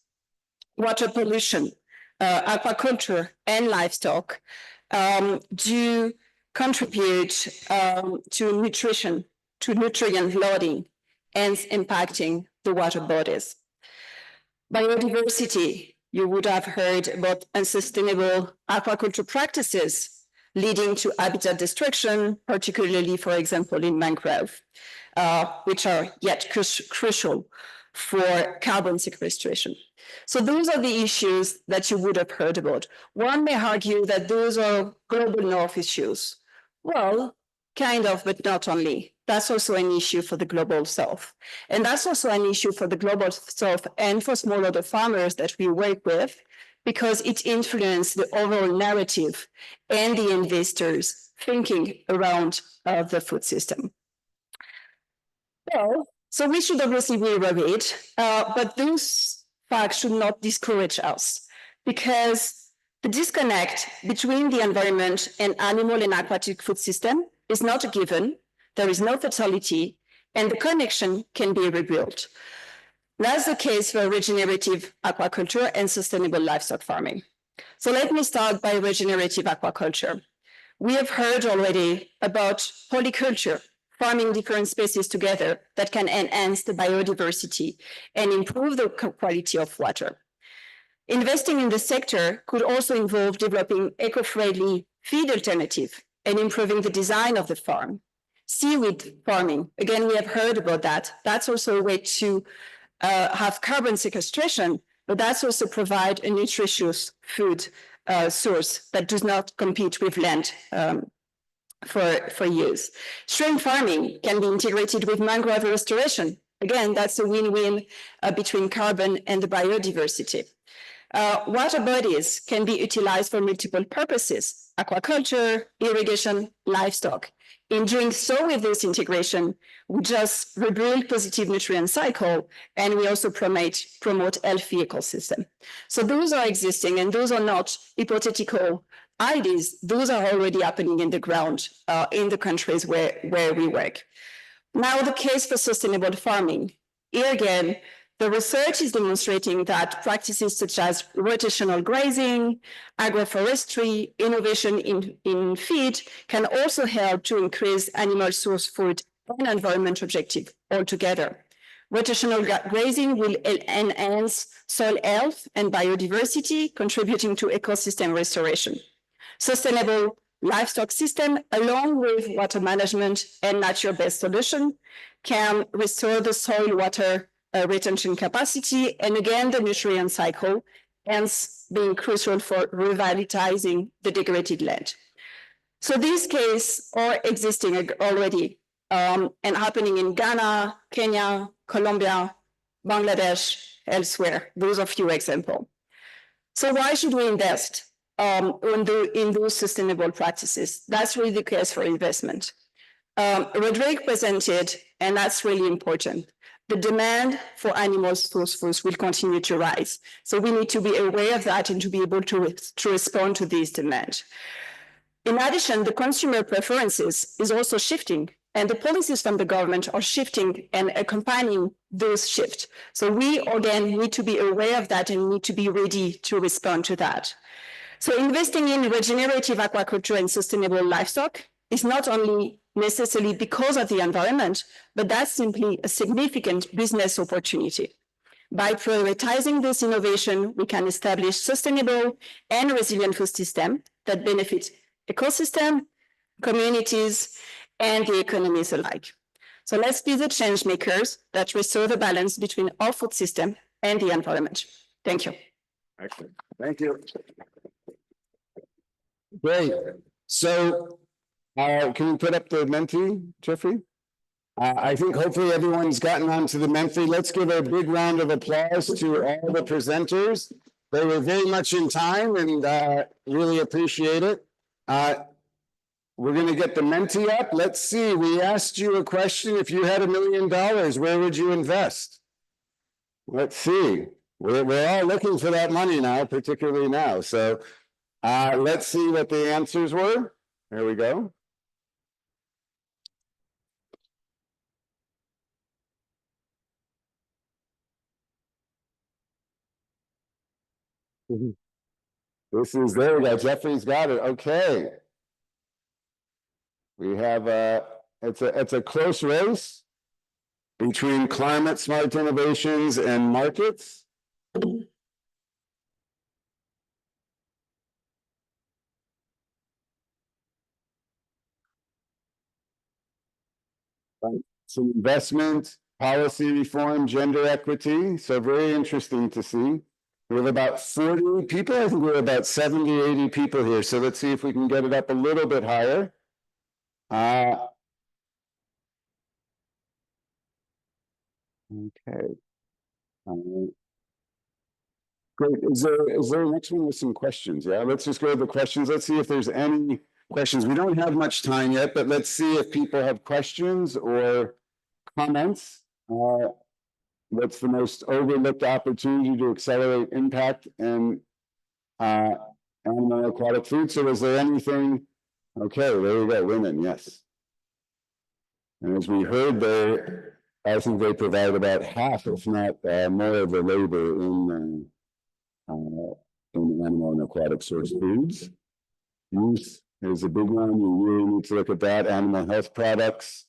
Water pollution, aquaculture and livestock do contribute to nutrient loading and impacting the water bodies. Biodiversity, you would have heard about unsustainable aquaculture practices leading to habitat destruction, particularly, for example, in mangrove, which are yet crucial for carbon sequestration. So those are the issues that you would have heard about. One may argue that those are global north issues. Well, kind of, but not only. That's also an issue for the global south. And that's also an issue for the global south and for smallholder farmers that we work with, because it influences the overall narrative and the investors thinking around the food system. Well, so we should obviously be worried, but those facts should not discourage us, because the disconnect between the environment and animal and aquatic food system is not a given. There is no fatality, and the connection can be rebuilt. That's the case for regenerative aquaculture and sustainable livestock farming. So let me start by regenerative aquaculture. We have heard already about polyculture, farming different species together that can enhance the biodiversity and improve the quality of water. Investing in the sector could also involve developing eco-friendly feed alternative and improving the design of the farm. Seaweed farming, again, we have heard about that. That's also a way to have carbon sequestration, but that's also provide a nutritious food source that does not compete with land for use. Shrimp farming can be integrated with mangrove restoration. Again, that's a win-win between carbon and the biodiversity. Water bodies can be utilized for multiple purposes: aquaculture, irrigation, livestock. In doing so with this integration, we just rebuild positive nutrient cycle, and we also promote healthy ecosystem. So those are existing, and those are not hypothetical ideas. Those are already happening in the ground in the countries where we work. Now, the case for sustainable farming. Here again, the research is demonstrating that practices such as rotational grazing, agroforestry, innovation in feed can also help to increase animal source food and environment objective altogether. Rotational grazing will enhance soil health and biodiversity, contributing to ecosystem restoration. Sustainable livestock system, along with water management and nature-based solution, can restore the soil water retention capacity, and again, the nutrient cycle, hence being crucial for revitalizing the degraded land. So these cases are existing already and happening in Ghana, Kenya, Colombia, Bangladesh, elsewhere. Those are few examples. So why should we invest in those sustainable practices? That's really the case for investment. Rodrigue presented, and that's really important, the demand for animal source foods will continue to rise. So we need to be aware of that and to be able to respond to these demands. In addition, the consumer preferences is also shifting, And the policies from the government are shifting and accompanying those shifts. So we, again, need to be aware of that and need to be ready to respond to that. So investing in regenerative aquaculture and sustainable livestock is not only necessarily because of the environment, but that's simply a significant business opportunity. By prioritizing this innovation, we can establish sustainable and resilient food systems that benefit ecosystem, communities, and the economies alike. So let's be the change makers that restore the balance between our food system and the environment. Thank you. Excellent. Thank you. Great. So can you put up the Menti, Jeffrey? I think hopefully everyone's gotten onto the Menti. Let's give a big round of applause to all the presenters. They were very much in time and really appreciate it. We're going to get the Menti up. Let's see. We asked you a question. If you had $1 million, where would you invest? Let's see. We're all looking for that money now, particularly now. So let's see what the answers were. There we go. This is, there we go. Jeffrey's got it. Okay. We have it's a close race between climate smart innovations and markets. Some investment, policy reform, gender equity. So very interesting to see. We have about 40 people. I think we're about 70, 80 people here. So let's see if we can get it up a little bit higher. Okay. Great. Is there a next one with some questions? Yeah, let's just go to the questions. Let's see if there's any questions. We don't have much time yet, but let's see if people have questions or comments. What's the most overlooked opportunity to accelerate impact and animal aquatic food? So is there anything? Okay, there we go. Women, yes. And as we heard, I think they provide about half, if not more, of the labor in animal and aquatic source foods. Youth is a big one. We really need to look at that. Animal health products.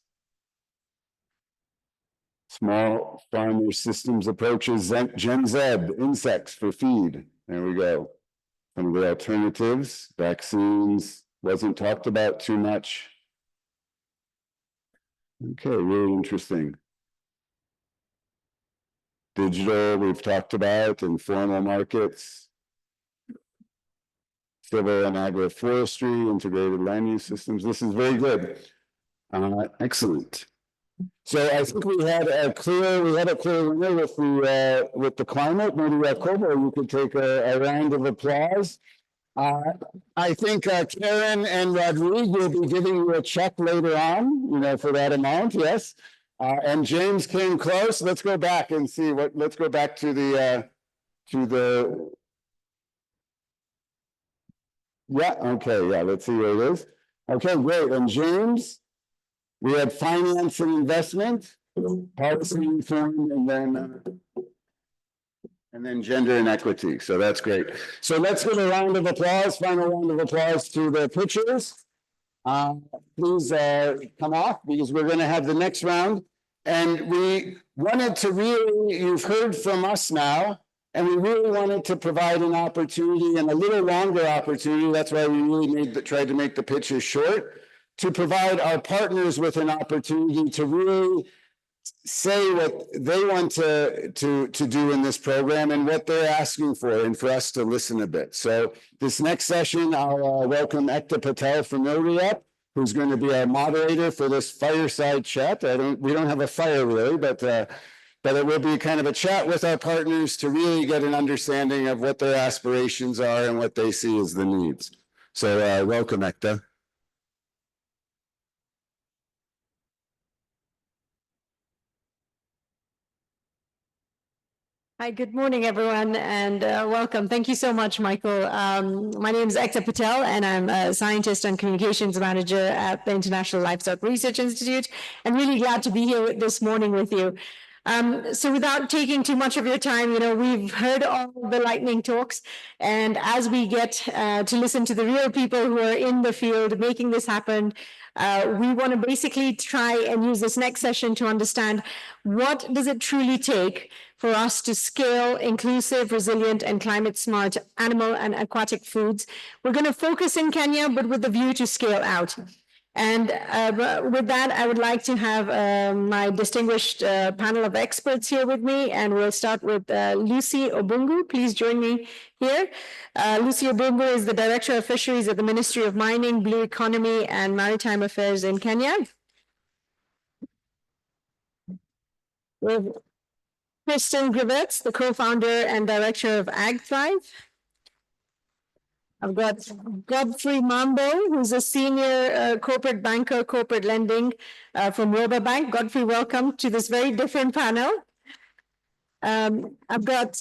Small farmer systems approaches, Gen Z, insects for feed. There we go. Some of the alternatives, vaccines, wasn't talked about too much. Okay, really interesting. Digital, we've talked about, informal markets. Civil and agroforestry, integrated land use systems. This is very good. Excellent. So I think we had a clear winner with the climate. Maybe Kobo, you could take a round of applause. I think Karen and Rodrigue will be giving you a check later on, for that amount. Yes. And James came close. Let's go back and see let's go back to the yeah, okay, yeah, let's see where it is. Okay, great. And James, we had finance and investment, policy reform, and then gender and equity. So that's great. So let's give a round of applause, final round of applause to the pitchers. Please come off because we're going to have the next round. And we wanted to really, you've heard from us now, and we really wanted to provide an opportunity and a little longer opportunity. That's why we really tried to make the pitches short, to provide our partners with an opportunity to really say what they want to do in this program and what they're asking for, and for us to listen a bit. So this next session, I'll welcome Ekta Patel from Ilriep, who's going to be our moderator for this fireside chat. We don't have a fire really, but it will be kind of a chat with our partners to really get an understanding of what their aspirations are and what they see as the needs. So welcome, Ekta. Hi, good morning, everyone, and welcome. Thank you so much, Michael. My name is Ekta Patel, and I'm a scientist and communications manager at the International Livestock Research Institute, and really glad to be here this morning with you. So without taking too much of your time, we've heard all the lightning talks, and as we get to listen to the real people who are in the field making this happen, we want to basically try and use this next session to understand what does it truly take for us to scale inclusive, resilient, and climate smart animal and aquatic foods. We're going to focus in Kenya, but with the view to scale out. And with that, I would like to have my distinguished panel of experts here with me, and we'll start with Lucy Obungu. Please join me here. Lucy Obungu is the Director of Fisheries at the Ministry of Mining, Blue Economy, and Maritime Affairs in Kenya. We have Kristen Grivetz, the co-founder and director of AgThrive. I've got Godfrey Mambo, who's a senior corporate banker, corporate lending from Robobank. Godfrey, welcome to this very different panel. I've got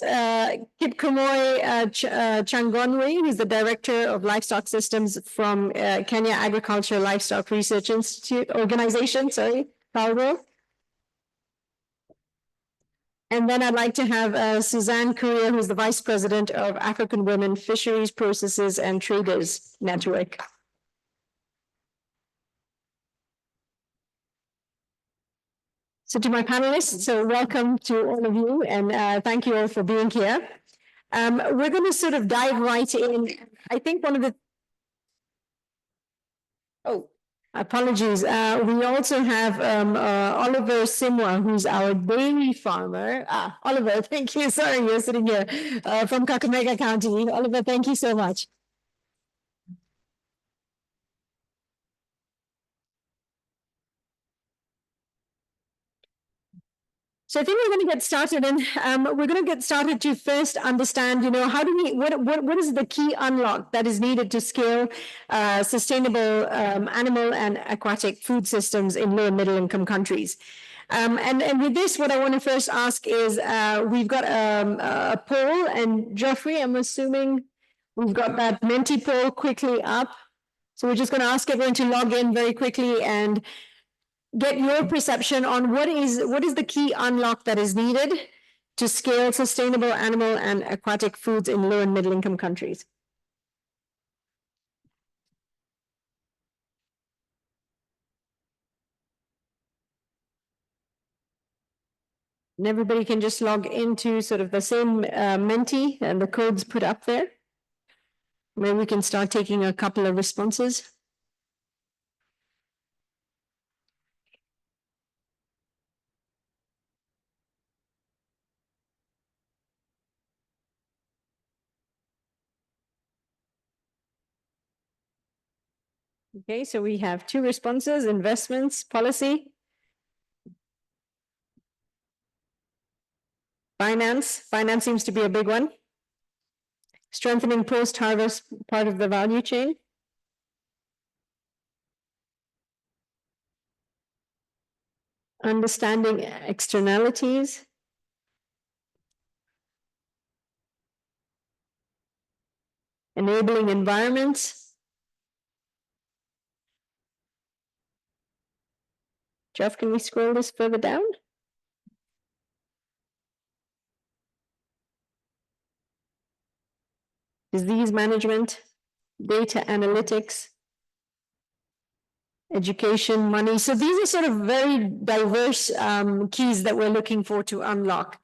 Kip Kamoy Changonwe, who's the director of livestock systems from Kenya Agriculture Livestock Research Institute Organization, Calvo. And then I'd like to have Suzanne Korea, who's the Vice President of African Women Fisheries Processors and Traders Network. So to my panelists, so welcome to all of you, and thank you all for being here. We're going to sort of dive right in. I think one of the... Oh. Apologies. We also have Oliver Simwa, who's our dairy farmer. Oliver, thank you. Sorry, you're sitting here from Kakamega County. Oliver, thank you so much. So I think we're going to get started, and we're going to get started to first understand, how do we, what is the key unlock that is needed to scale sustainable animal and aquatic food systems in low and middle income countries. And with this, what I want to first ask is, we've got a poll, and Geoffrey, I'm assuming we've got that Menti poll quickly up. So we're just going to ask everyone to log in very quickly and get your perception on what is the key unlock that is needed to scale sustainable animal and aquatic foods in low and middle income countries. And everybody can just log into sort of the same Menti and the codes put up there. Maybe we can start taking a couple of responses. Okay, so we have two responses: investments, policy, finance. Finance seems to be a big one. Strengthening post-harvest part of the value chain. Understanding externalities. Enabling environments. Jeff, can we scroll this further down? Disease management, data analytics, education, money. So these are sort of very diverse keys that we're looking for to unlock.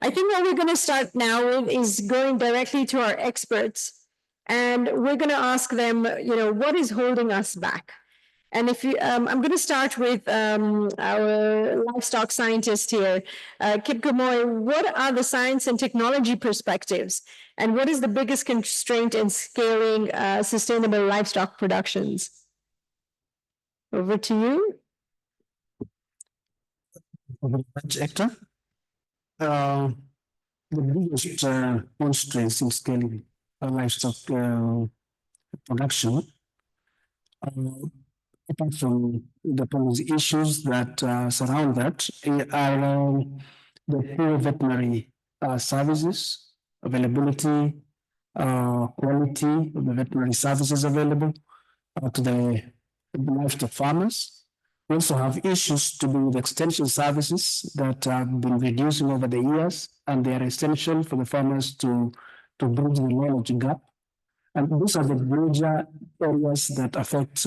I think what we're going to start now with is going directly to our experts, and we're going to ask them, what is holding us back? And if you, I'm going to start with our livestock scientist here, Kip Kamoy. What are the science and technology perspectives, and what is the biggest constraint in scaling sustainable livestock productions? Over to you. Hector. The biggest constraints in scaling livestock production, apart from the policy issues that surround that, are the poor veterinary services, availability, quality of the veterinary services available to the livestock farmers. We also have issues to do with extension services that have been reducing over the years, and they are essential for the farmers to bridge the knowledge gap. And these are the major areas that affect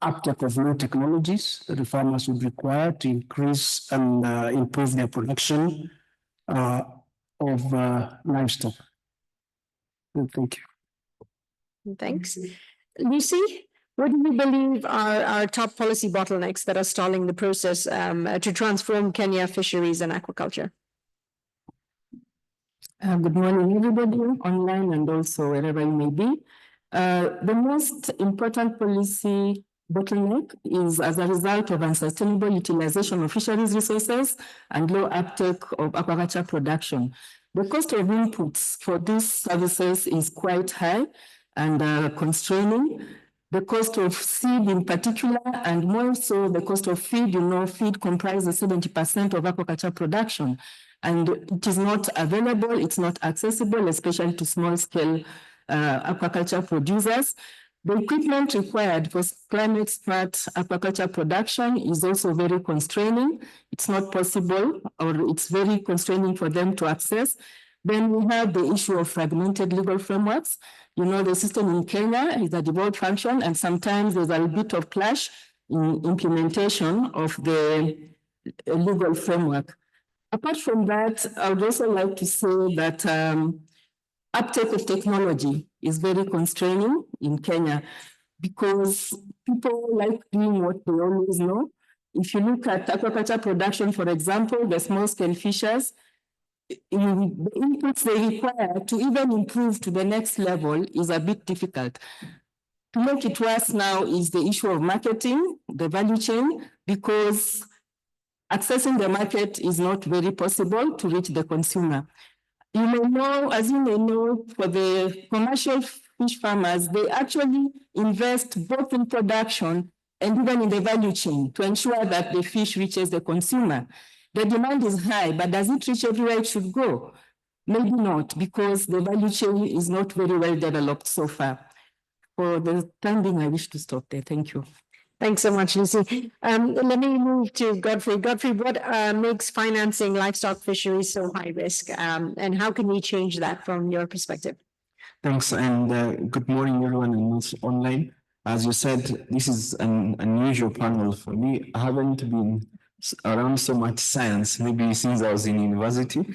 uptake of new technologies that the farmers would require to increase and improve their production of livestock. Thank you. Thanks. Lucy, what do you believe are our top policy bottlenecks that are stalling the process to transform Kenya fisheries and aquaculture? Good morning, everybody, online and also wherever you may be. The most important policy bottleneck is as a result of unsustainable utilization of fisheries resources and low uptake of aquaculture production. The cost of inputs for these services is quite high and constraining. The cost of seed in particular, and more so the cost of feed, feed comprises 70% of aquaculture production. And it is not available, it's not accessible, especially to small-scale aquaculture producers. The equipment required for climate-smart aquaculture production is also very constraining. It's not possible, or it's very constraining for them to access. Then we have the issue of fragmented legal frameworks. The system in Kenya is a devolved function, and sometimes there's a bit of clash in implementation of the legal framework. Apart from that, I would also like to say that uptake of technology is very constraining in Kenya because people like doing what they always know. If you look at aquaculture production, for example, the small-scale fishers, the inputs they require to even improve to the next level is a bit difficult. To make it worse now is the issue of marketing, the value chain, because accessing the market is not very possible to reach the consumer. You may know, as you may know, for the commercial fish farmers, they actually invest both in production and even in the value chain to ensure that the fish reaches the consumer. The demand is high, but does it reach everywhere it should go? Maybe not, because the value chain is not very well developed so far. For the time being, I wish to stop there. Thank you. Thanks so much, Lucy. Let me move to Godfrey. Godfrey, what makes financing livestock fisheries so high risk, and how can we change that from your perspective? Thanks, and good morning, everyone, and also online. As you said, this is an unusual panel for me. I haven't been around so much science, maybe since I was in university.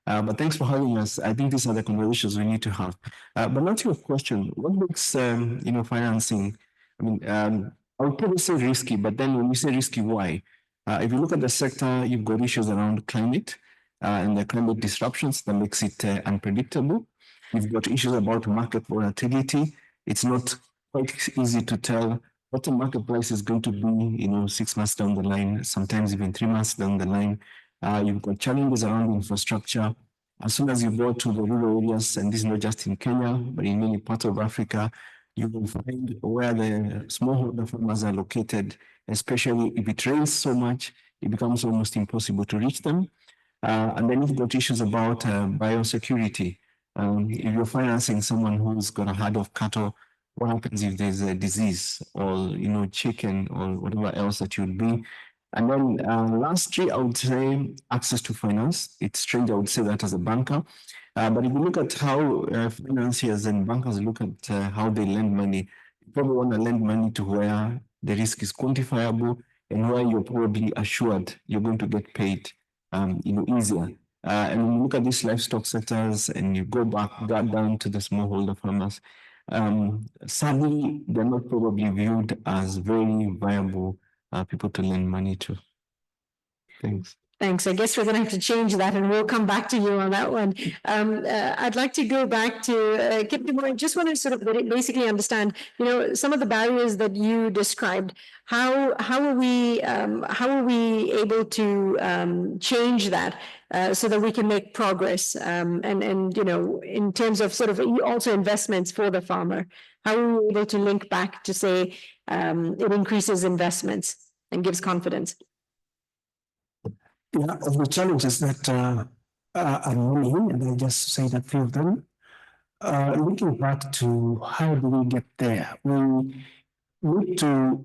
But thanks for having us. I think these are the conversations we need to have. But not to your question, what makes financing? I would probably say risky, but then when we say risky, why? If you look at the sector, you've got issues around climate and the climate disruptions that makes it unpredictable. You've got issues about market volatility. It's not quite easy to tell what the market price is going to be, 6 months down the line, sometimes even 3 months down the line. You've got challenges around infrastructure. As soon as you go to the rural areas, and this is not just in Kenya, but in many parts of Africa, you will find where the smallholder farmers are located, especially if it rains so much, it becomes almost impossible to reach them. And then you've got issues about biosecurity. If you're financing someone who's got a herd of cattle, what happens if there's a disease or, chicken or whatever else that you'd be? And then lastly, I would say access to finance. It's strange, I would say that as a banker. But if you look at how financiers and bankers look at how they lend money, you probably want to lend money to where the risk is quantifiable and where you're probably assured you're going to get paid easier. And when you look at these livestock sectors and you go back down to the smallholder farmers, sadly, they're not probably viewed as very viable people to lend money to. Thanks. Thanks. I guess we're going to have to change that, and we'll come back to you on that one. I'd like to go back to Captain Moore. I just want to sort of basically understand, some of the barriers that you described. How are we able to change that so that we can make progress? And in terms of sort of also investments for the farmer, how are we able to link back to say it increases investments and gives confidence? Yeah, of the challenges that are running, and I'll just say that few of them. Looking back to how do we get there, we need to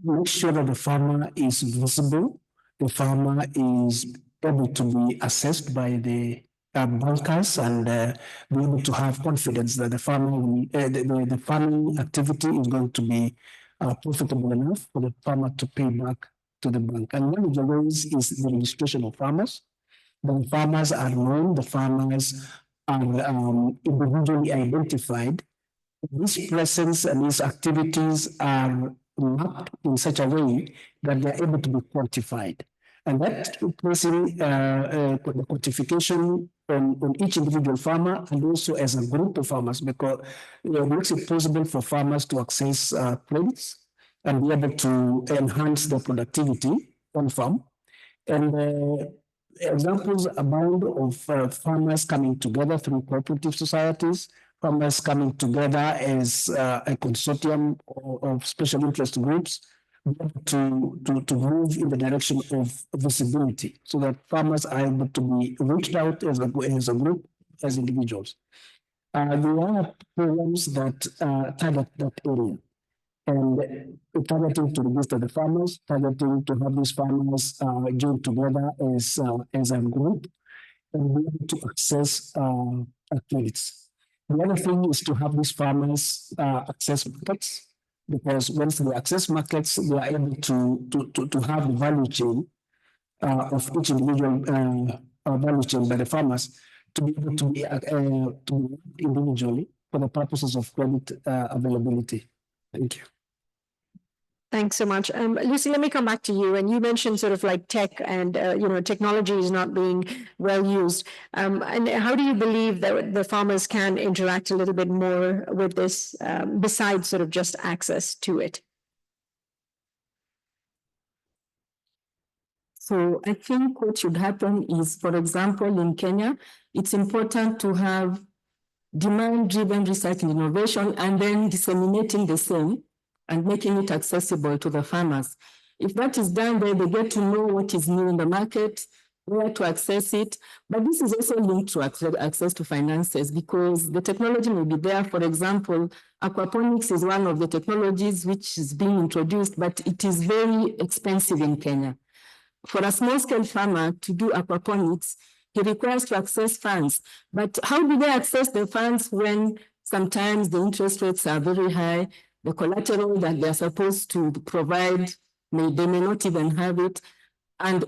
make sure that the farmer is visible, the farmer is able to be assessed by the bankers and be able to have confidence that the the farming activity is going to be profitable enough for the farmer to pay back to the bank. And one of the ways is the registration of farmers. The farmers are known, the farmers are individually identified. This presence and these activities are mapped in such a way that they're able to be quantified. And that placing the quantification on each individual farmer and also as a group of farmers, because it makes it possible for farmers to access credits and be able to enhance their productivity on farm. And examples abound of farmers coming together through cooperative societies, farmers coming together as a consortium of special interest groups to move in the direction of visibility so that farmers are able to be reached out as a group, as individuals. There are programs that target that area. And targeting to register the farmers, targeting to have these farmers join together as a group and be able to access credits. The other thing is to have these farmers access markets, because once they access markets, they are able to have the value chain of each individual value chain by the farmers to be able to be individually for the purposes of credit availability. Thank you. Thanks so much. Lucy, let me come back to you. And you mentioned sort of like tech and, technology is not being well used. And how do you believe that the farmers can interact a little bit more with this, besides sort of just access to it? So I think what should happen is, for example, in Kenya, it's important to have demand-driven research and innovation and then disseminating the same and making it accessible to the farmers. If that is done, then they get to know what is new in the market, where to access it. But this is also linked to access to finances, because the technology may be there. For example, aquaponics is one of the technologies which is being introduced, but it is very expensive in Kenya. For a small-scale farmer to do aquaponics, he requires to access funds. But how do they access the funds when sometimes the interest rates are very high? The collateral that they're supposed to provide, they may not even have it. And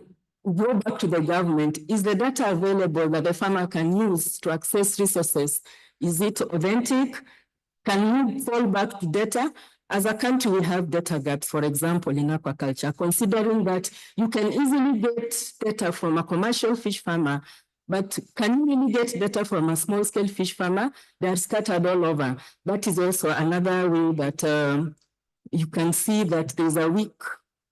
go back to the government. Is the data available that the farmer can use to access resources? Is it authentic? Can you fall back to data? As a country, we have data gaps, for example, in aquaculture, considering that you can easily get data from a commercial fish farmer, but can you really get data from a small-scale fish farmer? They are scattered all over. That is also another way that you can see that there's a weak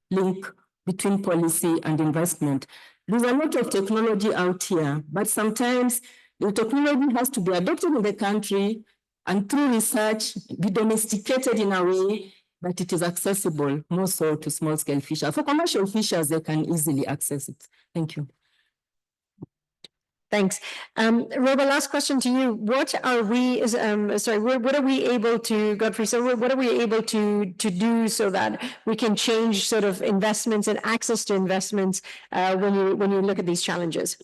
link between policy and investment. There's a lot of technology out here, but sometimes the technology has to be adopted in the country and through research, be domesticated in a way that it is accessible more so to small-scale fishers. For commercial fishers, they can easily access it. Thank you. Thanks. Roba, last question to you. What are we, what are we able to, Godfrey, so what are we able to do so that we can change sort of investments and access to investments when you look at these challenges?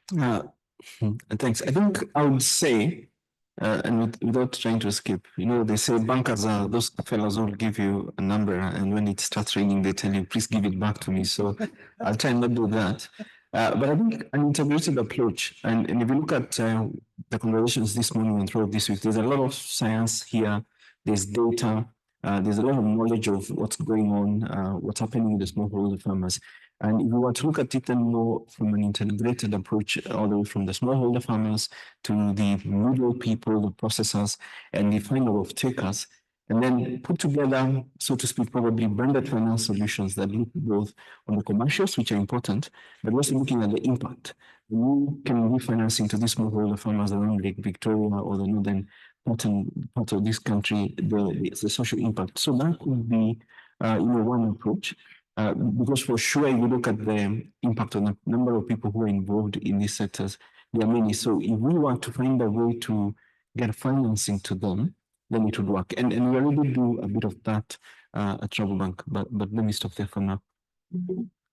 Thanks. I think I would say, and without trying to skip, they say bankers are those fellows who will give you a number, and when it starts raining, they tell you, please give it back to me. So I'll try and not do that. But I think an integrated approach, and if you look at the conversations this morning and throughout this week, there's a lot of science here, there's data, there's a lot of knowledge of what's going on, what's happening with the smallholder farmers. And if you were to look at it and more from an integrated approach, all the way from the smallholder farmers to the middle people, the processors, and the final off takers, and then put together, so to speak, probably branded finance solutions that look both on the commercials, which are important, but also looking at the impact. You can give financing to these smallholder farmers around Lake Victoria or the northern part of this country, the social impact. So that could be one approach. Because for sure, if you look at the impact on the number of people who are involved in these sectors, there are many. So if we want to find a way to get financing to them, then it would work. And we already do a bit of that at Travel Bank, but let me stop there for now.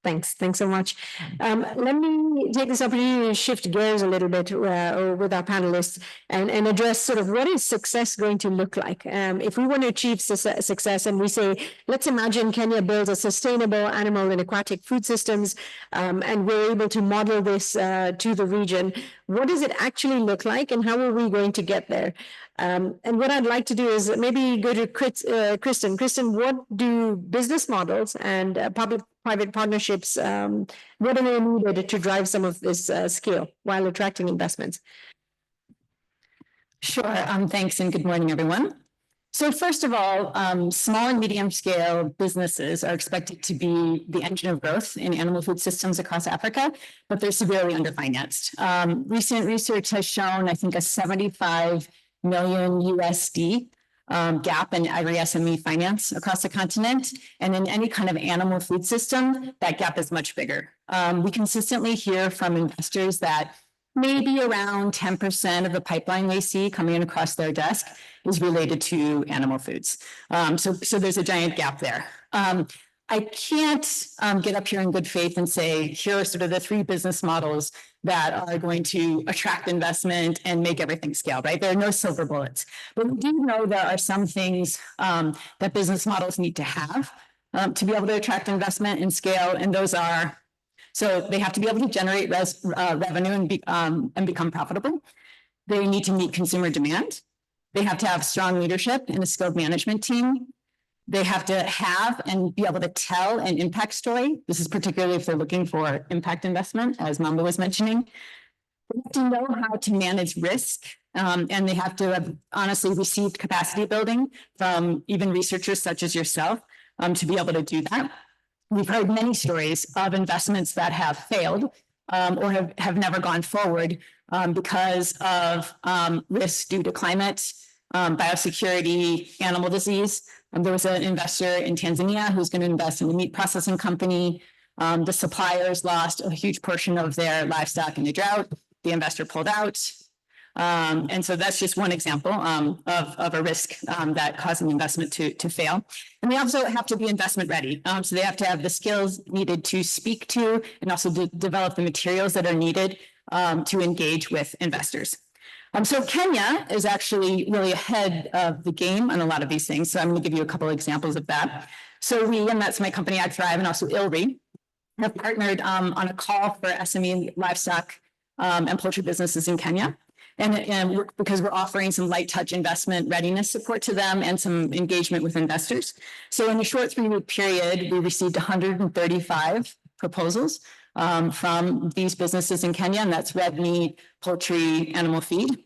Thanks so much. Let me take this opportunity to shift gears a little bit with our panelists and address sort of what is success going to look like. If we want to achieve success and we say, let's imagine Kenya builds a sustainable animal and aquatic food systems, and we're able to model this to the region, what does it actually look like and how are we going to get there? And what I'd like to do is maybe go to Kristen. Kristen, what do business models and public-private partnerships, what are they needed to drive some of this scale while attracting investments? Sure. Thanks and good morning, everyone. So first of all, small and medium scale businesses are expected to be the engine of growth in animal food systems across Africa, but they're severely underfinanced. Recent research has shown, I think, a 75 million USD gap in agri SME finance across the continent. And in any kind of animal food system, that gap is much bigger. We consistently hear from investors that maybe around 10% of the pipeline they see coming in across their desk is related to animal foods. So there's a giant gap there. I can't get up here in good faith and say, here are sort of the 3 business models that are going to attract investment and make everything scale, right? There are no silver bullets. But we do know there are some things that business models need to have to be able to attract investment and scale. And those are, so they have to be able to generate revenue and become profitable. They need to meet consumer demand. They have to have strong leadership and a skilled management team. They have to have and be able to tell an impact story. This is particularly if they're looking for impact investment, as Mamba was mentioning. They have to know how to manage risk, and they have to have honestly received capacity building from even researchers such as yourself to be able to do that. We've heard many stories of investments that have failed or have never gone forward because of risk due to climate, biosecurity, animal disease. There was an investor in Tanzania who's going to invest in a meat processing company. The suppliers lost a huge portion of their livestock in the drought. The investor pulled out. And so that's just one example of a risk that caused an investment to fail. And they also have to be investment ready. So they have to have the skills needed to speak to and also to develop the materials that are needed to engage with investors. So Kenya is actually really ahead of the game on a lot of these things. So I'm going to give you a couple of examples of that. So we, and that's my company, AgThrive, and also ILRI, have partnered on a call for SME livestock and poultry businesses in Kenya. And because we're offering some light touch investment readiness support to them and some engagement with investors. So in a short 3-week period, we received 135 proposals from these businesses in Kenya, and that's red meat, poultry, animal feed.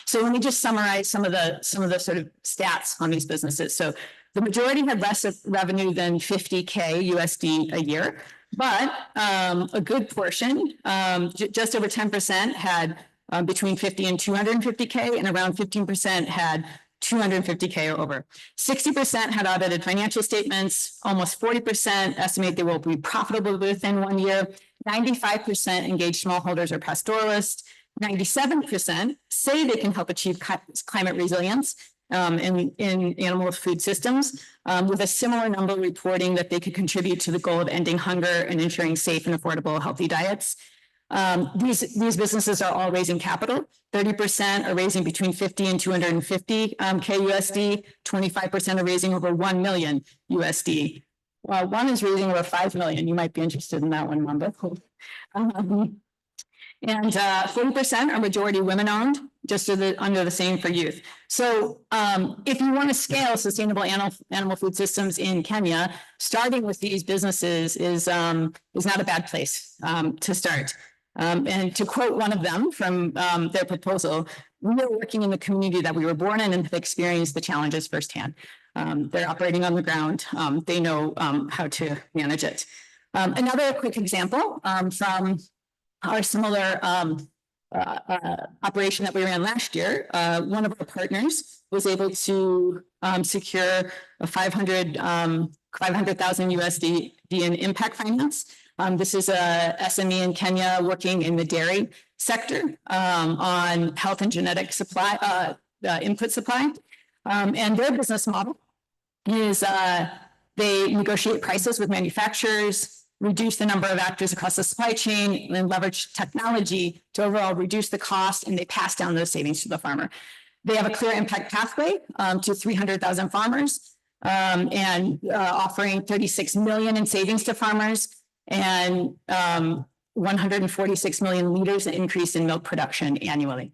So let me just summarize some of the sort of stats on these businesses. So the majority had less revenue than 50K USD a year, but a good portion, just over 10% had between 50 and 250K, and around 15% had 250K or over. 60% had audited financial statements. Almost 40% estimate they will be profitable within 1 year. 95% engage smallholders or pastoralists. 97% say they can help achieve climate resilience in animal food systems, with a similar number reporting that they could contribute to the goal of ending hunger and ensuring safe and affordable, healthy diets. These businesses are all raising capital. 30% are raising between 50 and 250K USD. 25% are raising over 1 million USD. Well, one is raising over 5 million. You might be interested in that one, Mamba. And 40% are majority women-owned, just under the same for youth. So if you want to scale sustainable animal food systems in Kenya, starting with these businesses is not a bad place to start. And to quote one of them from their proposal, we are working in the community that we were born in and have experienced the challenges firsthand. They're operating on the ground. They know how to manage it. Another quick example from our similar operation that we ran last year, one of our partners was able to secure a 500,000 USD in impact finance. This is a SME in Kenya working in the dairy sector on health and genetic supply, input supply. And their business model is they negotiate prices with manufacturers, reduce the number of actors across the supply chain, and leverage technology to overall reduce the cost, and they pass down those savings to the farmer. They have a clear impact pathway to 300,000 farmers and offering 36 million in savings to farmers and 146 million liters increase in milk production annually.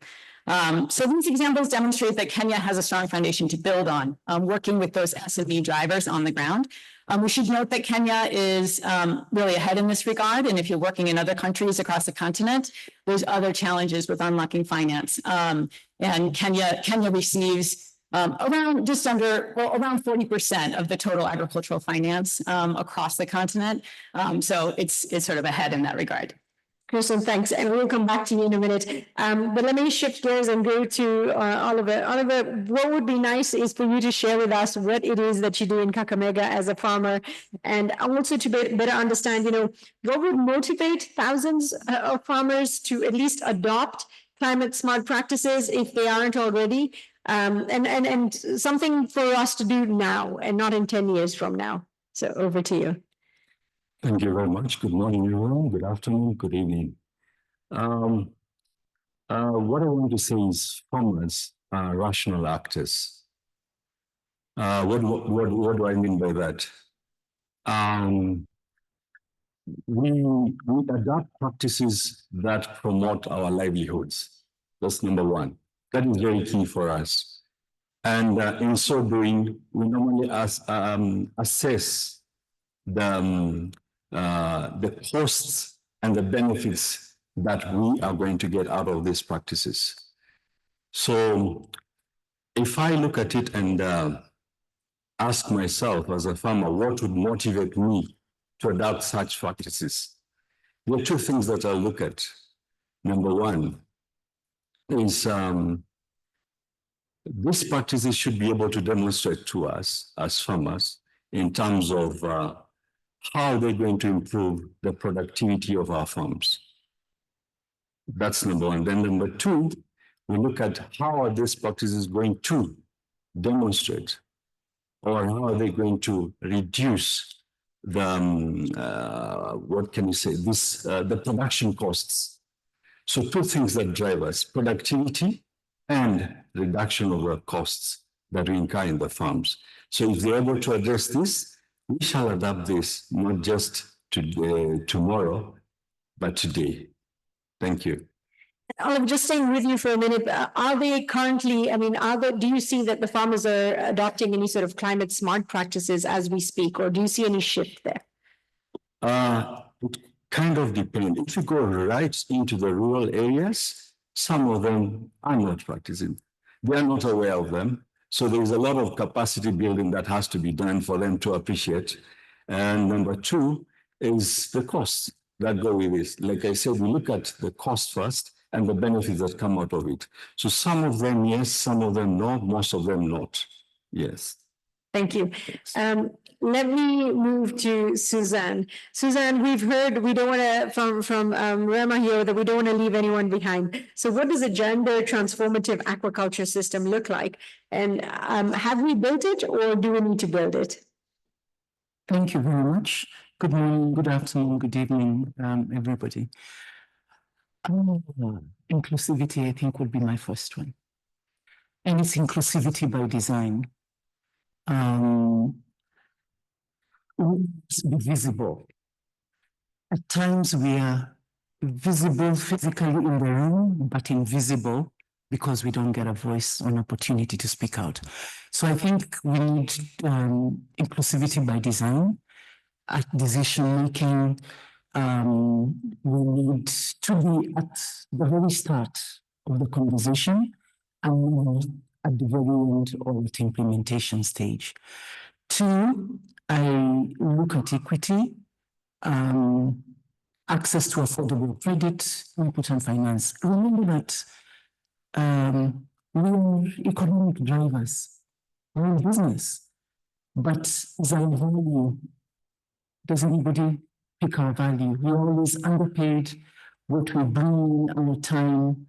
So these examples demonstrate that Kenya has a strong foundation to build on, working with those SME drivers on the ground. We should note that Kenya is really ahead in this regard. And if you're working in other countries across the continent, there's other challenges with unlocking finance. And Kenya receives around 40% of the total agricultural finance across the continent. So it's sort of ahead in that regard. Kirsten, thanks. And we'll come back to you in a minute. But let me shift gears and go to Oliver. Oliver, what would be nice is for you to share with us what it is that you do in Kakamega as a farmer, and also to better understand, what would motivate thousands of farmers to at least adopt climate smart practices if they aren't already, and something for us to do now and not in 10 years from now. So over to you. Thank you very much. Good morning, everyone. Good afternoon, good evening. What I want to say is farmers are rational actors. What do I mean by that? We adopt practices that promote our livelihoods. That's number one. That is very key for us. And in so doing, we normally assess the costs and the benefits that we are going to get out of these practices. So if I look at it and ask myself as a farmer, what would motivate me to adopt such practices? There are two things that I'll look at. Number one is these practices should be able to demonstrate to us as farmers in terms of how they're going to improve the productivity of our farms. That's number one. Then number two, we look at how are these practices going to demonstrate, or how are they going to reduce the, what can you say, the production costs. So two things that drive us, productivity and reduction of the costs that we incur in the farms. So if they're able to address this, we shall adopt this, not just tomorrow, but today. Thank you. Oliver, just staying with you for a minute, are they currently, do you see that the farmers are adopting any sort of climate smart practices as we speak, or do you see any shift there? It kind of depends. If you go right into the rural areas, some of them are not practicing. They are not aware of them. So there is a lot of capacity building that has to be done for them to appreciate. And number two is the costs that go with this. Like I said, we look at the cost first and the benefits that come out of it. So some of them, yes, some of them, no, most of them, not. Yes. Thank you. Let me move to Suzanne. Suzanne, we've heard we don't want to, from Rema here, that we don't want to leave anyone behind. So what does a gender transformative aquaculture system look like? And have we built it, or do we need to build it? Thank you very much. Good morning, good afternoon, good evening, everybody. Inclusivity, I think, would be my first one. And it's inclusivity by design. Be visible. At times we are visible physically in the room, but invisible because we don't get a voice or an opportunity to speak out. So I think we need inclusivity by design. At decision making, we need to be at the very start of the conversation and at the very end or at the implementation stage. Two, I look at equity. access to affordable credit, input and finance. Remember that we are economic drivers, we're in business, but is our value, does anybody pick our value? We're always underpaid, what we bring in our time,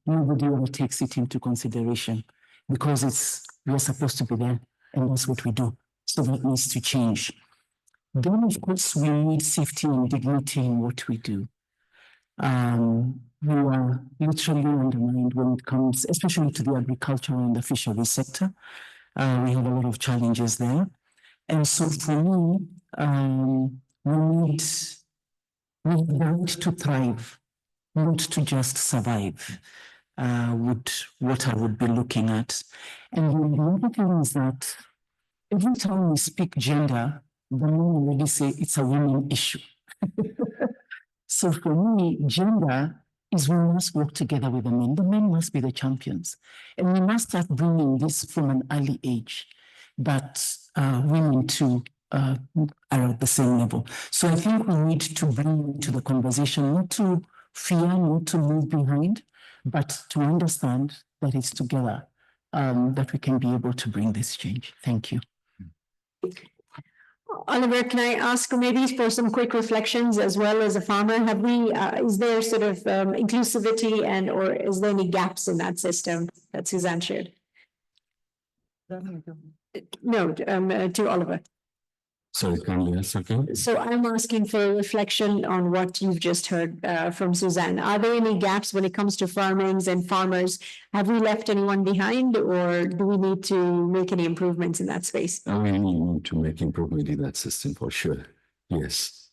nobody ever takes it into consideration because we're supposed to be there and that's what we do. So that needs to change. Then, of course, we need safety and dignity in what we do. We are literally undermined when it comes, especially to the agricultural and the fishery sector. We have a lot of challenges there. And so for me, we have the right to thrive, not to just survive, what I would be looking at. And the other thing is that every time we speak gender, the men already say it's a women issue. So for me, gender is we must work together with the men. The men must be the champions. And we must start bringing this from an early age, that women too are at the same level. So I think we need to bring into the conversation, not to fear, not to move behind, but to understand that it's together that we can be able to bring this change. Thank you. Oliver, can I ask maybe for some quick reflections as well as a farmer? Have we, is there sort of inclusivity or is there any gaps in that system that Suzanne shared? No, to Oliver. Sorry, kindly answer again. So I'm asking for a reflection on what you've just heard from Suzanne. Are there any gaps when it comes to farmings and farmers? Have we left anyone behind or do we need to make any improvements in that space? We need to make improvement in that system for sure. Yes.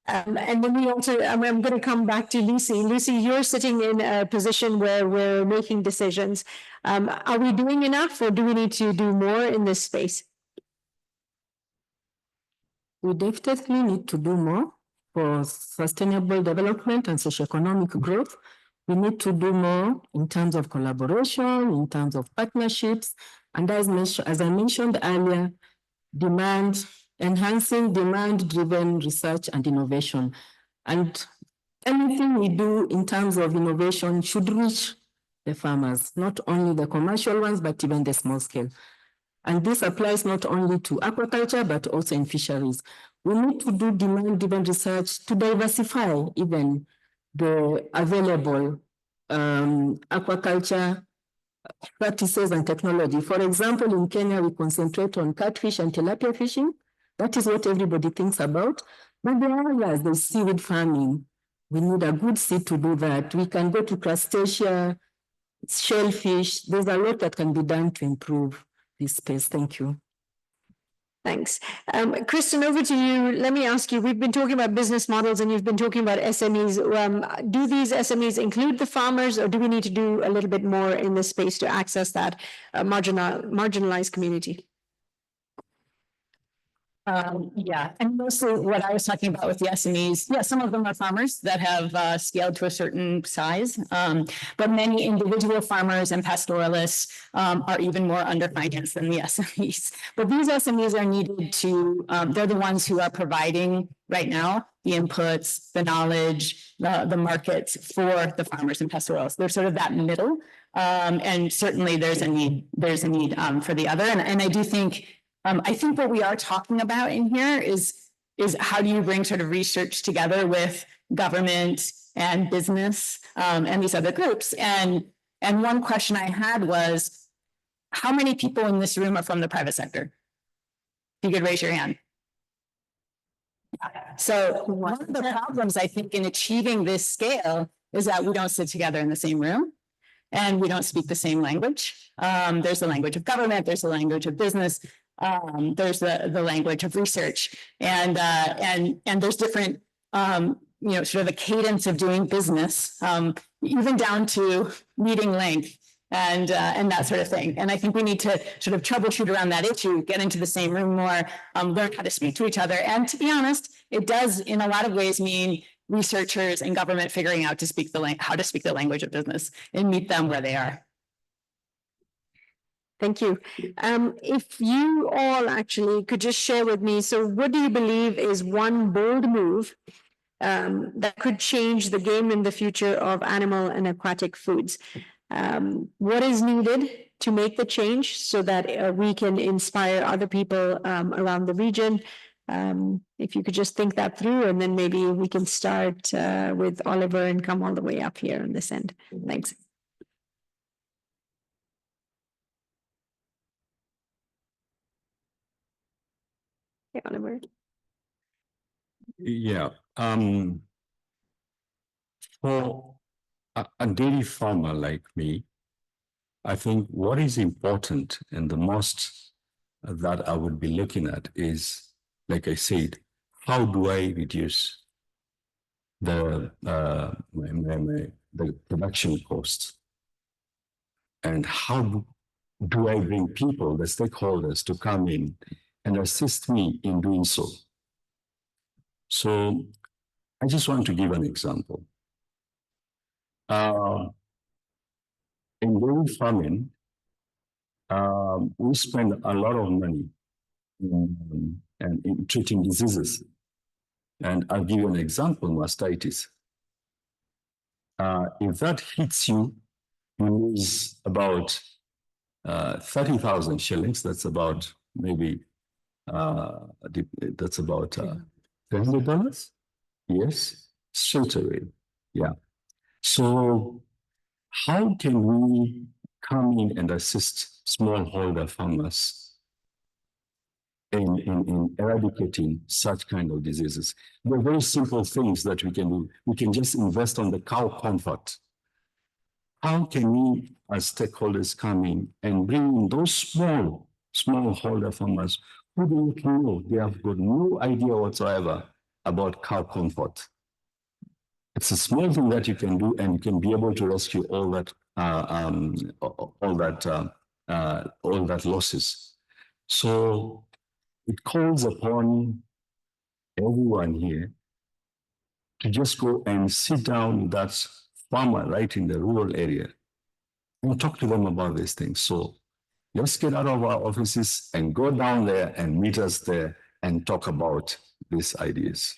And then we also, I'm going to come back to Lucy. Lucy, you're sitting in a position where we're making decisions. Are we doing enough or do we need to do more in this space? We definitely need to do more for sustainable development and socioeconomic growth. We need to do more in terms of collaboration, in terms of partnerships, and as I mentioned earlier, enhancing demand-driven research and innovation. And anything we do in terms of innovation should reach the farmers, not only the commercial ones, but even the small scale. And this applies not only to aquaculture, but also in fisheries. We need to do demand-driven research to diversify even the available aquaculture practices and technology. For example, in Kenya, we concentrate on catfish and tilapia fishing. That is what everybody thinks about. But there are others, there's seaweed farming. We need a good seed to do that. We can go to crustacea, shellfish. There's a lot that can be done to improve this space. Thank you. Thanks. Kristen, over to you. Let me ask you, we've been talking about business models and you've been talking about SMEs. Do these SMEs include the farmers or do we need to do a little bit more in this space to access that marginalized community? Yeah, and mostly what I was talking about with the SMEs, yeah, some of them are farmers that have scaled to a certain size, but many individual farmers and pastoralists are even more underfinanced than the SMEs. But these SMEs are needed to, they're the ones who are providing right now the inputs, the knowledge, the markets for the farmers and pastoralists. They're sort of that middle, and certainly there's a need for the other. And I do think, I think what we are talking about in here is how do you bring sort of research together with government and business and these other groups. And one question I had was, how many people in this room are from the private sector? If you could raise your hand. So one of the problems I think in achieving this scale is that we don't sit together in the same room and we don't speak the same language. There's the language of government, there's the language of business. There's the language of research and there's different, sort of a cadence of doing business, even down to meeting length and that sort of thing. And I think we need to sort of troubleshoot around that issue, get into the same room more, learn how to speak to each other. And to be honest, it does in a lot of ways mean researchers and government figuring out how to speak the language of business and meet them where they are. Thank you. If you all actually could just share with me, so what do you believe is one bold move that could change the game in the future of animal and aquatic foods? What is needed to make the change so that we can inspire other people around the region? If you could just think that through, and then maybe we can start with Oliver and come all the way up here on this end. Thanks. Hey, Oliver. Yeah. For a dairy farmer like me, I think what is important and the most that I would be looking at is, like I said, how do I reduce the production costs, and how do I bring people, the stakeholders, to come in and assist me in doing so? So I just want to give an example. In dairy farming, we spend a lot of money in treating diseases. And I'll give you an example, mastitis. If that hits you, you lose about 30,000 shillings. That's about maybe, that's about $300. Yes, straight away. Yeah. So how can we come in and assist smallholder farmers in eradicating such kind of diseases? There are very simple things that we can do. We can just invest on the cow comfort. How can we, as stakeholders, come in and bring in those smallholder farmers who don't know, they have got no idea whatsoever about cow comfort? It's a small thing that you can do, and you can be able to rescue all that losses. So it calls upon everyone here to just go and sit down with that farmer right in the rural area and talk to them about these things. So let's get out of our offices and go down there and meet us there and talk about these ideas.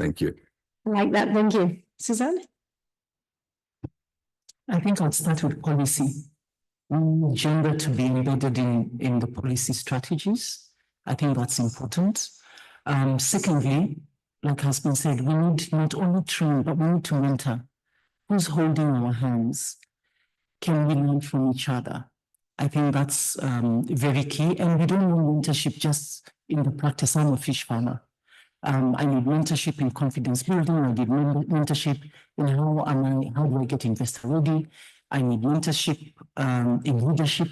Thank you. I like that. Thank you. Suzanne? I think I'll start with policy. Gender to be embedded in the policy strategies. I think that's important. Secondly, like has been said, we need not only train, but we need to mentor. Who's holding our hands? Can we learn from each other? I think that's very key. And we don't want mentorship just in the practice. I'm a fish farmer. I need mentorship in confidence building. I need mentorship in how do I get investor ready? I need mentorship in leadership.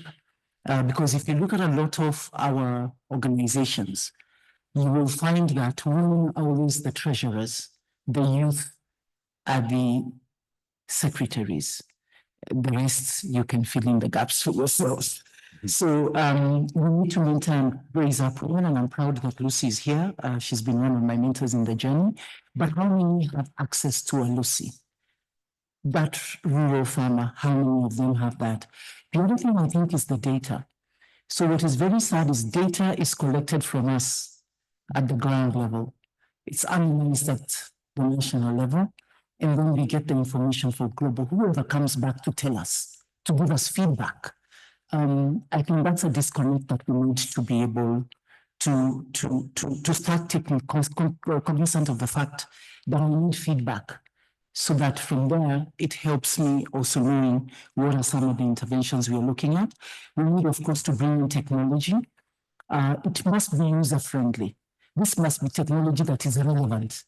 Because if you look at a lot of our organizations, you will find that women are always the treasurers, the youth are the secretaries. The rest, you can fill in the gaps for yourselves. So we need to mentor and raise up women, and I'm proud that Lucy is here. She's been one of my mentors in the journey. But how many have access to a Lucy? That rural farmer, how many of them have that? The other thing I think is the data. So what is very sad is data is collected from us at the ground level. It's analyzed at the national level, and then we get the information for global, whoever comes back to tell us, to give us feedback. I think that's a disconnect that we need to be able to start taking cognizant of the fact that I need feedback, so that from there, it helps me also knowing what are some of the interventions we are looking at. We need, of course, to bring in technology. It must be user-friendly. This must be technology that is relevant.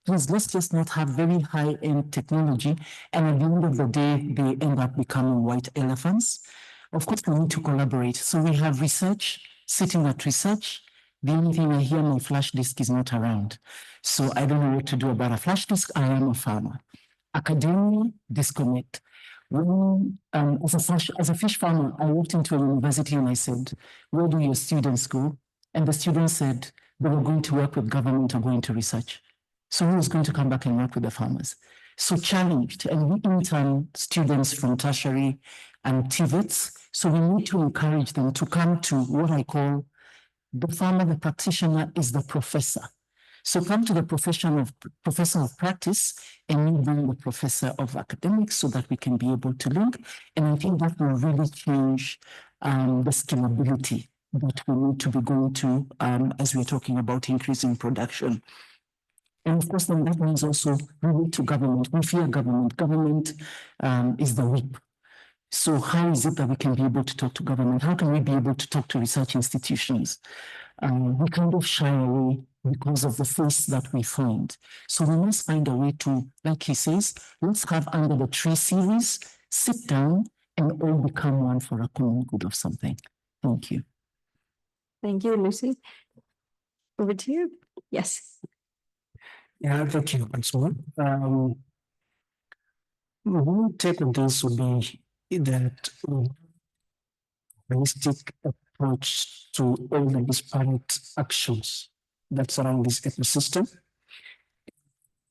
Please, let's just not have very high-end technology, and at the end of the day, they end up becoming white elephants. Of course, we need to collaborate. So we have research, sitting at research. The only thing I hear, my flash disk is not around. So I don't know what to do about a flash disk. I am a farmer. Academia, disconnect. When, as a fish farmer, I walked into a university and I said, where do your students go? And the students said, they were going to work with government or going to research. So who was going to come back and work with the farmers? So challenged, and we intern students from tertiary and TVETs. So we need to encourage them to come to what I call the farmer, the practitioner is the professor. So come to the professor of practice and you bring the professor of academics so that we can be able to link. And I think that will really change the scalability that we need to be going to as we're talking about increasing production. And of course, then that means also we need to government. We fear government. Government is the whip. So how is it that we can be able to talk to government? How can we be able to talk to research institutions? We kind of shy away because of the face that we find. So we must find a way to, like he says, let's have under the tree series, sit down and all become one for a common good of something. Thank you. Thank you, Lucy. Over to you. Yes. Yeah, thank you, Councilor. One take on this would be that holistic approach to all the disparate actions that surround this ecosystem.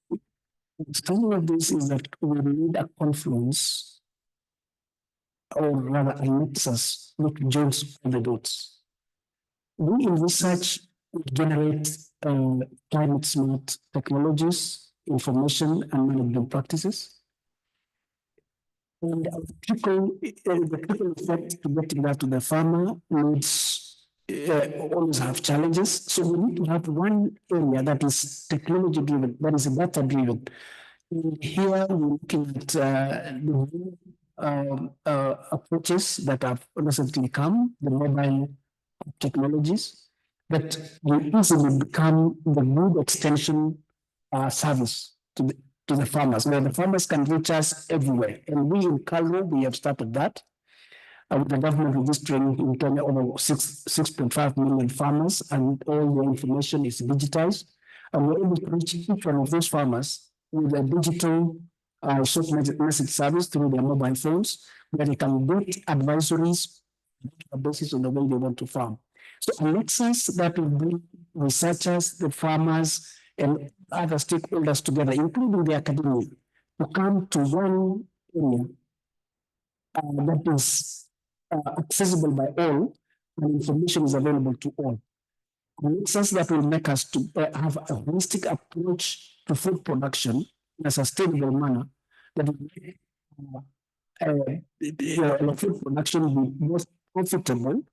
The story of this is that we need a confluence, or rather a nexus, which joins all the dots. We in research generate climate smart technologies, information and management practices. And the trickle effect to getting that to the farmer needs always have challenges. So we need to have one area that is technology driven, that is data driven. Here we're looking at the approaches that have recently come, the mobile technologies, that will easily become the good extension service to the farmers, where the farmers can reach us everywhere. And we in Calvo, we have started that. With the government registering in Kenya over 6.5 million farmers, and all the information is digitized. And we're able to reach each one of those farmers with a digital short message service through their mobile phones, where they can get advisories on the basis of the way they want to farm. So a nexus that will bring researchers, the farmers, and other stakeholders together, including the academia, to come to one area that is accessible by all, and information is available to all. A nexus that will make us to have a holistic approach to food production in a sustainable manner, that will make food production be most profitable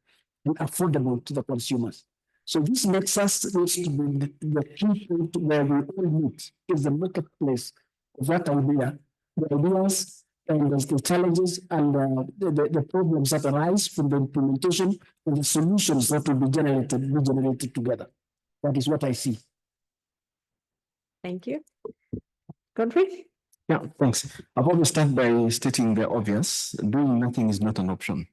and affordable to the consumers. So this nexus needs to be the key point where we all meet, is the marketplace of that idea, the ideas and the challenges and the problems that arise from the implementation and the solutions that will be generated together. That is what I see. Thank you. Godfrey? Yeah, thanks. I've always started by stating the obvious. Doing nothing is not an option.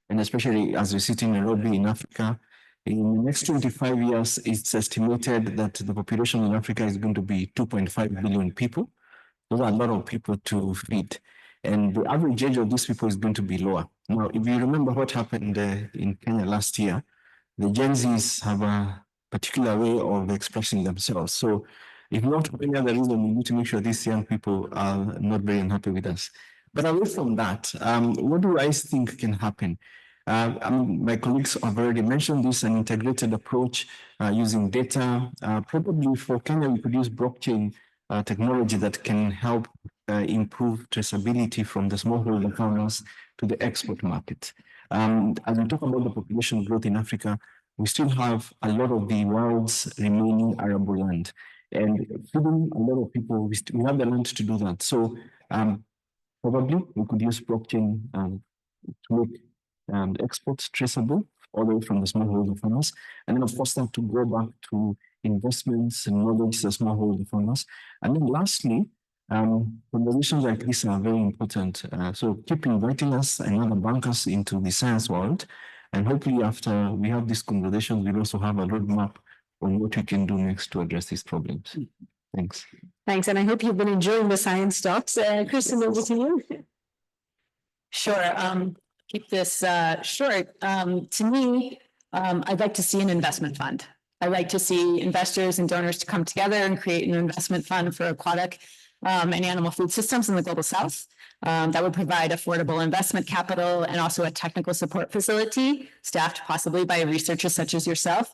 And especially as we sit in Nairobi in Africa, in the next 25 years, it's estimated that the population in Africa is going to be 2.5 billion people. Those are a lot of people to feed. And the average age of these people is going to be lower. Now, if you remember what happened in Kenya last year, the Gen Zs have a particular way of expressing themselves. So if not for any other reason, we need to make sure these young people are not very unhappy with us. But away from that, what do I think can happen? My colleagues have already mentioned this, an integrated approach using data. Probably for Kenya, we could use blockchain technology that can help improve traceability from the smallholder farmers to the export market. As we talk about the population growth in Africa, we still have a lot of the world's remaining arable land. And feeding a lot of people, we have the land to do that. So probably we could use blockchain to make exports traceable all the way from the smallholder farmers. And then of course that to go back to investments and knowledge the smallholder farmers. And then lastly, conversations like this are very important. So keep inviting us and other bankers into the science world. And hopefully after we have these conversations, we'll also have a roadmap on what we can do next to address these problems. Thanks. Thanks, and I hope you've been enjoying the science talks. Kristen, over to you. Sure. Keep this short. To me, I'd like to see an investment fund. I'd like to see investors and donors to come together and create an investment fund for aquatic and animal food systems in the Global South. that would provide affordable investment capital and also a technical support facility staffed possibly by researchers such as yourself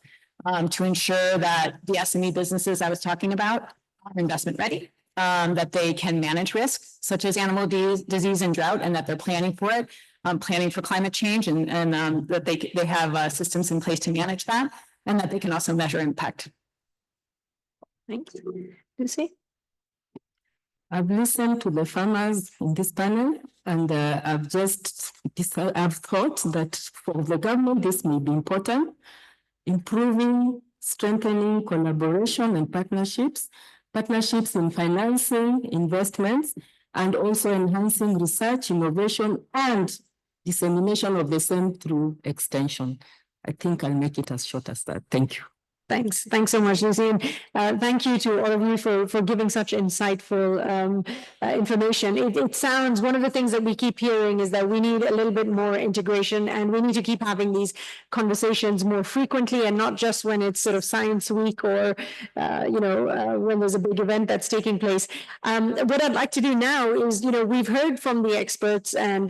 to ensure that the SME businesses I was talking about are investment ready, that they can manage risks such as animal disease and drought, and that they're planning for it, planning for climate change, and that they have systems in place to manage that, and that they can also measure impact. Thanks. Lucy? I've listened to the farmers in this panel, and I've thought that for the government, this may be important, improving, strengthening collaboration and partnerships in financing, investments, and also enhancing research, innovation, and dissemination of the same through extension. I think I'll make it as short as that. Thank you. Thanks. Thanks so much, Lucy. And thank you to all of you for giving such insightful information. It sounds, one of the things that we keep hearing is that we need a little bit more integration, and we need to keep having these conversations more frequently, and not just when it's sort of Science Week or, when there's a big event that's taking place. What I'd like to do now is, we've heard from the experts, and,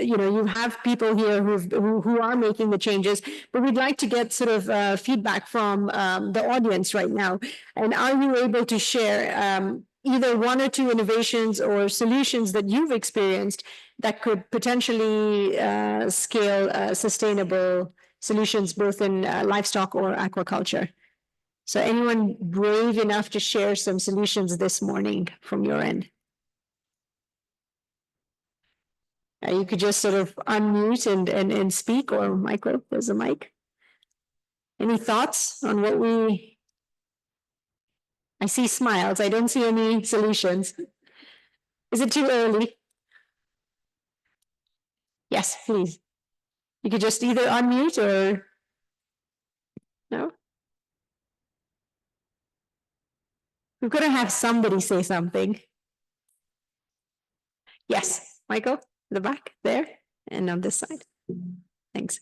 you have people here who are making the changes, but we'd like to get sort of feedback from the audience right now. And are you able to share either one or two innovations or solutions that you've experienced that could potentially scale sustainable solutions both in livestock or aquaculture? So anyone brave enough to share some solutions this morning from your end? You could just sort of unmute and speak, or Michael, there's a mic. Any thoughts on what I see smiles. I don't see any solutions. Is it too early? Yes, please. You could just either unmute or no? We're going to have somebody say something. Yes, Michael, the back there and on this side. Thanks.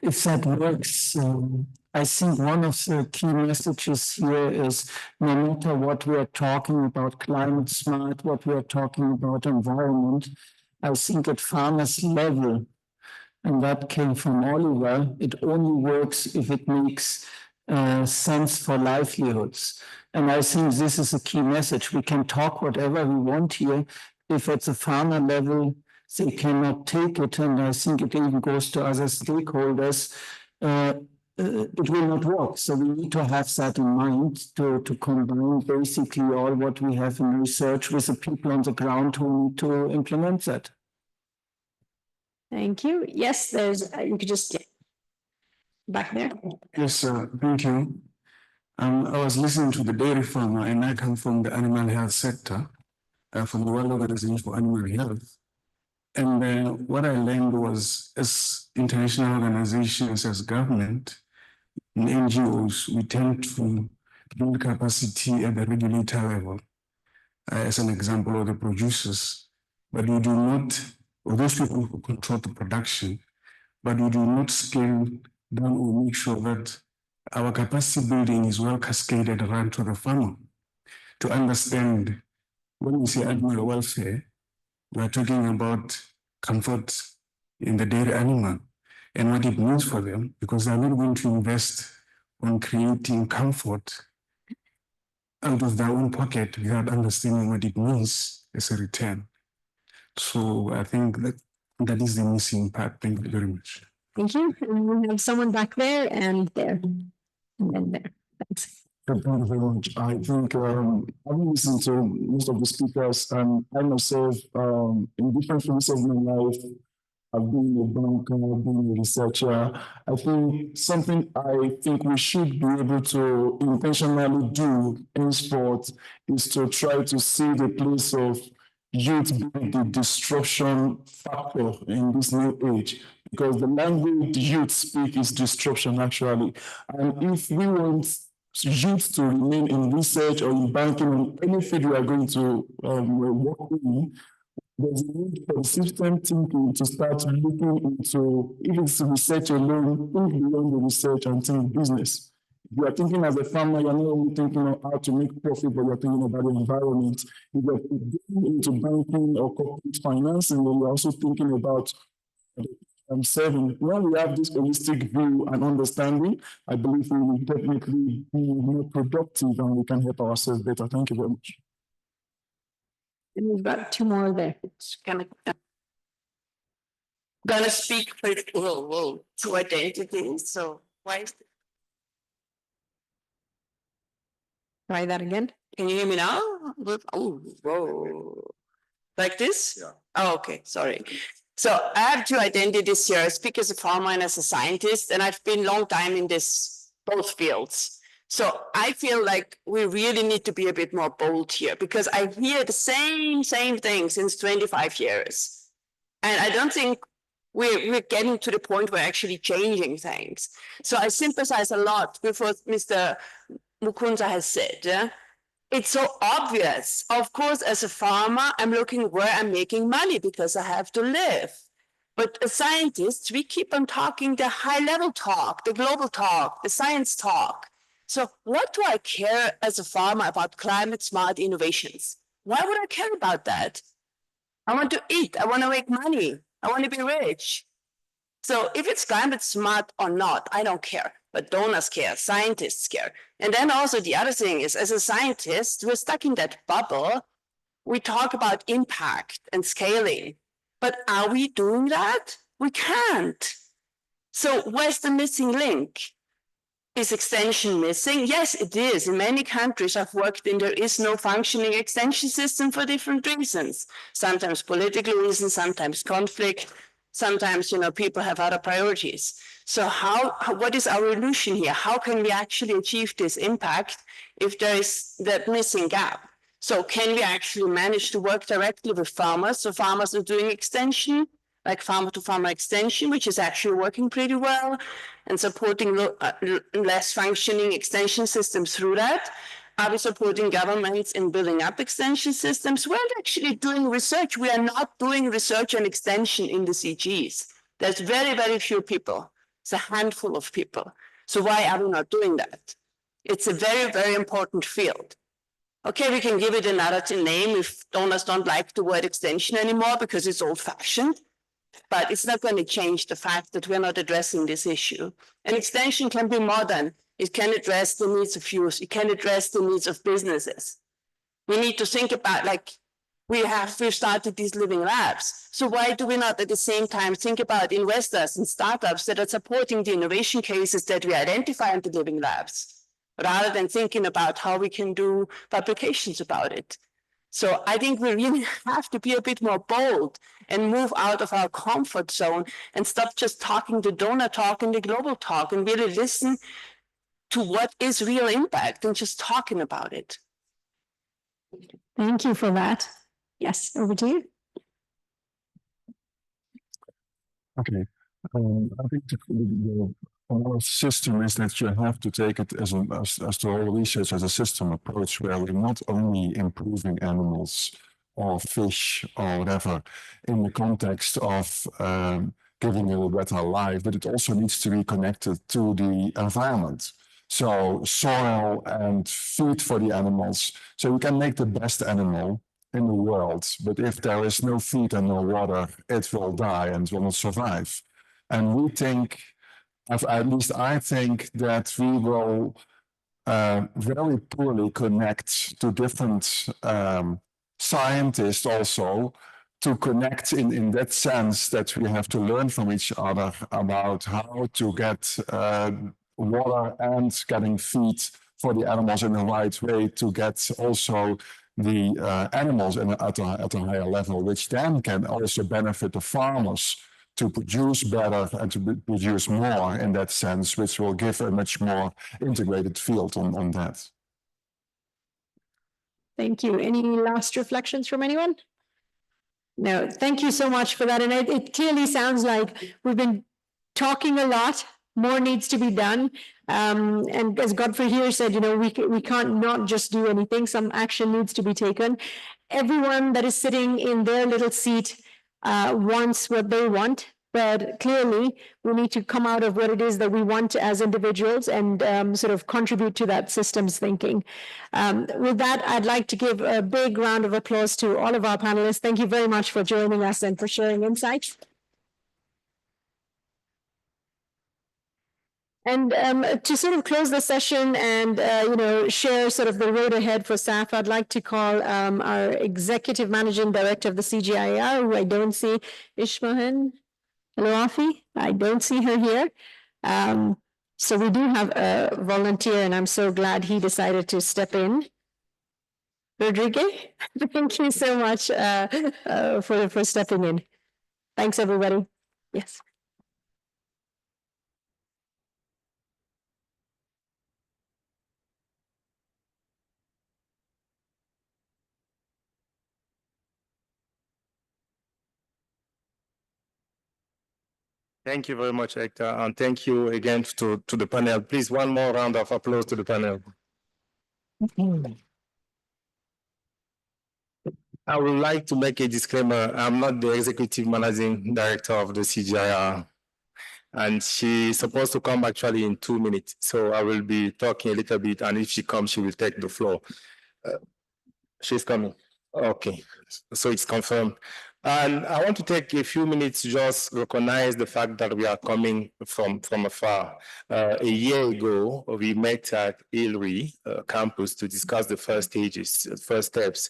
If that works, I think one of the key messages here is no matter what we are talking about climate smart, what we are talking about environment, I think at farmers level, and that came from Oliver, it only works if it makes sense for livelihoods. And I think this is a key message. We can talk whatever we want here. If at the farmer level, they cannot take it, and I think it even goes to other stakeholders, it will not work. So we need to have that in mind to combine basically all what we have in research with the people on the ground who need to implement that. Thank you. Yes, there's, you could just back there. Yes, thank you. I was listening to the dairy farmer, and I come from the animal health sector, from the World Organization for Animal Health. And what I learned was, as international organizations, as government, and NGOs, we tend to build capacity at the regulator level, as an example of the producers, but we do not, or those people who control the production, but we do not scale down or make sure that our capacity building is well cascaded around to the farmer. To understand, when we say animal welfare, we're talking about comfort in the dairy animal and what it means for them, because they're not going to invest on creating comfort out of their own pocket without understanding what it means as a return. So I think that is the missing part. Thank you very much. Thank you. And we have someone back there and there, and then there. Thanks. Thank you very much. I think I've listened to most of the speakers, and I myself, in different phases of my life, I've been a banker, I've been a researcher. I think something I think we should be able to intentionally do in sport is to try to see the place of youth being the disruption factor in this new age, because the language youth speak is disruption actually. And if we want youth to remain in research or in banking or any field we are going to work in, there's a need for system thinking to start looking into, if it's research alone, think beyond the research and think business. You are thinking as a farmer, you're not only thinking of how to make profit, but you're thinking about the environment. If you're going into banking or corporate financing, then you're also thinking about saving. When we have this holistic view and understanding, I believe we will definitely be more productive and we can help ourselves better. Thank you very much. And we've got two more there. It's gonna speak for to identity. So why is Try that again. Can you hear me now? Oh, whoa. Like this? Yeah. Oh, okay, sorry. So I have two identities here. I speak as a farmer and as a scientist, and I've been a long time in both fields. So I feel like we really need to be a bit more bold here because I hear the same thing since 25 years. And I don't think we're getting to the point where we're actually changing things. So I sympathize a lot with what Mr. Mukunza has said. Yeah? It's so obvious. Of course, as a farmer, I'm looking where I'm making money because I have to live. But as scientists, we keep on talking the high-level talk, the global talk, the science talk. So what do I care as a farmer about climate-smart innovations? Why would I care about that? I want to eat. I want to make money. I want to be rich. So if it's climate smart or not, I don't care. But donors care, scientists care. And then also the other thing is, as a scientist, we're stuck in that bubble. We talk about impact and scaling. But are we doing that? We can't. So where's the missing link? Is extension missing? Yes, it is. In many countries I've worked in, there is no functioning extension system for different reasons. Sometimes political reasons, sometimes conflict, sometimes, people have other priorities. So what is our solution here? How can we actually achieve this impact if there is that missing gap? So can we actually manage to work directly with farmers? So farmers are doing extension, like farmer-to-farmer extension, which is actually working pretty well, and supporting less functioning extension systems through that. Are we supporting governments in building up extension systems? We're actually doing research. We are not doing research and extension in the CGs. There's very, very few people. It's a handful of people. So why are we not doing that? It's a very, very important field. Okay, we can give it another name if donors don't like the word extension anymore because it's old-fashioned. But it's not going to change the fact that we're not addressing this issue. And extension can be modern. It can address the needs of youth. It can address the needs of businesses. We need to think about, we've started these living labs. So why do we not at the same time think about investors and startups that are supporting the innovation cases that we identify in the living labs, rather than thinking about how we can do publications about it? So I think we really have to be a bit more bold and move out of our comfort zone and stop just talking the donor talk and the global talk and really listen to what is real impact and just talking about it. Thank you for that. Yes, over to you. Okay. I think our system is that you have to take it as the whole research as a system approach where we're not only improving animals or fish or whatever in the context of giving them a better life, but it also needs to be connected to the environment. So soil and feed for the animals. So we can make the best animal in the world, but if there is no feed and no water, it will die and will not survive. And we think, at least I think, that we will very poorly connect to different scientists also to connect in that sense that we have to learn from each other about how to get water and getting feed for the animals in the right way to get also the animals at a higher level, which then can also benefit the farmers to produce better and to produce more in that sense, which will give a much more integrated field on that. Thank you. Any last reflections from anyone? No, thank you so much for that. And it clearly sounds like we've been talking a lot. More needs to be done. And as Godfrey here said, we can't not just do anything. Some action needs to be taken. Everyone that is sitting in their little seat wants what they want. but clearly we need to come out of what it is that we want as individuals and sort of contribute to that systems thinking. With that, I'd like to give a big round of applause to all of our panelists. Thank you very much for joining us and for sharing insights. And to sort of close the session and share sort of the road ahead for SAAF, I'd like to call our Executive Managing Director of the CGIAR, who I don't see, Ishmael Elouafi. I don't see her here. So we do have a volunteer, and I'm so glad he decided to step in. Rodrigo, thank you so much for stepping in. Thanks, everybody. Yes. Thank you very much, Hector, and thank you again to the panel. Please, one more round of applause to the panel. I would like to make a disclaimer. I'm not the executive managing director of the CGIAR, and she's supposed to come actually in 2 minutes. So I will be talking a little bit, and if she comes, she will take the floor. She's coming. Okay, so it's confirmed. And I want to take a few minutes to just recognize the fact that we are coming from afar. A year ago, we met at ILRI campus to discuss the first steps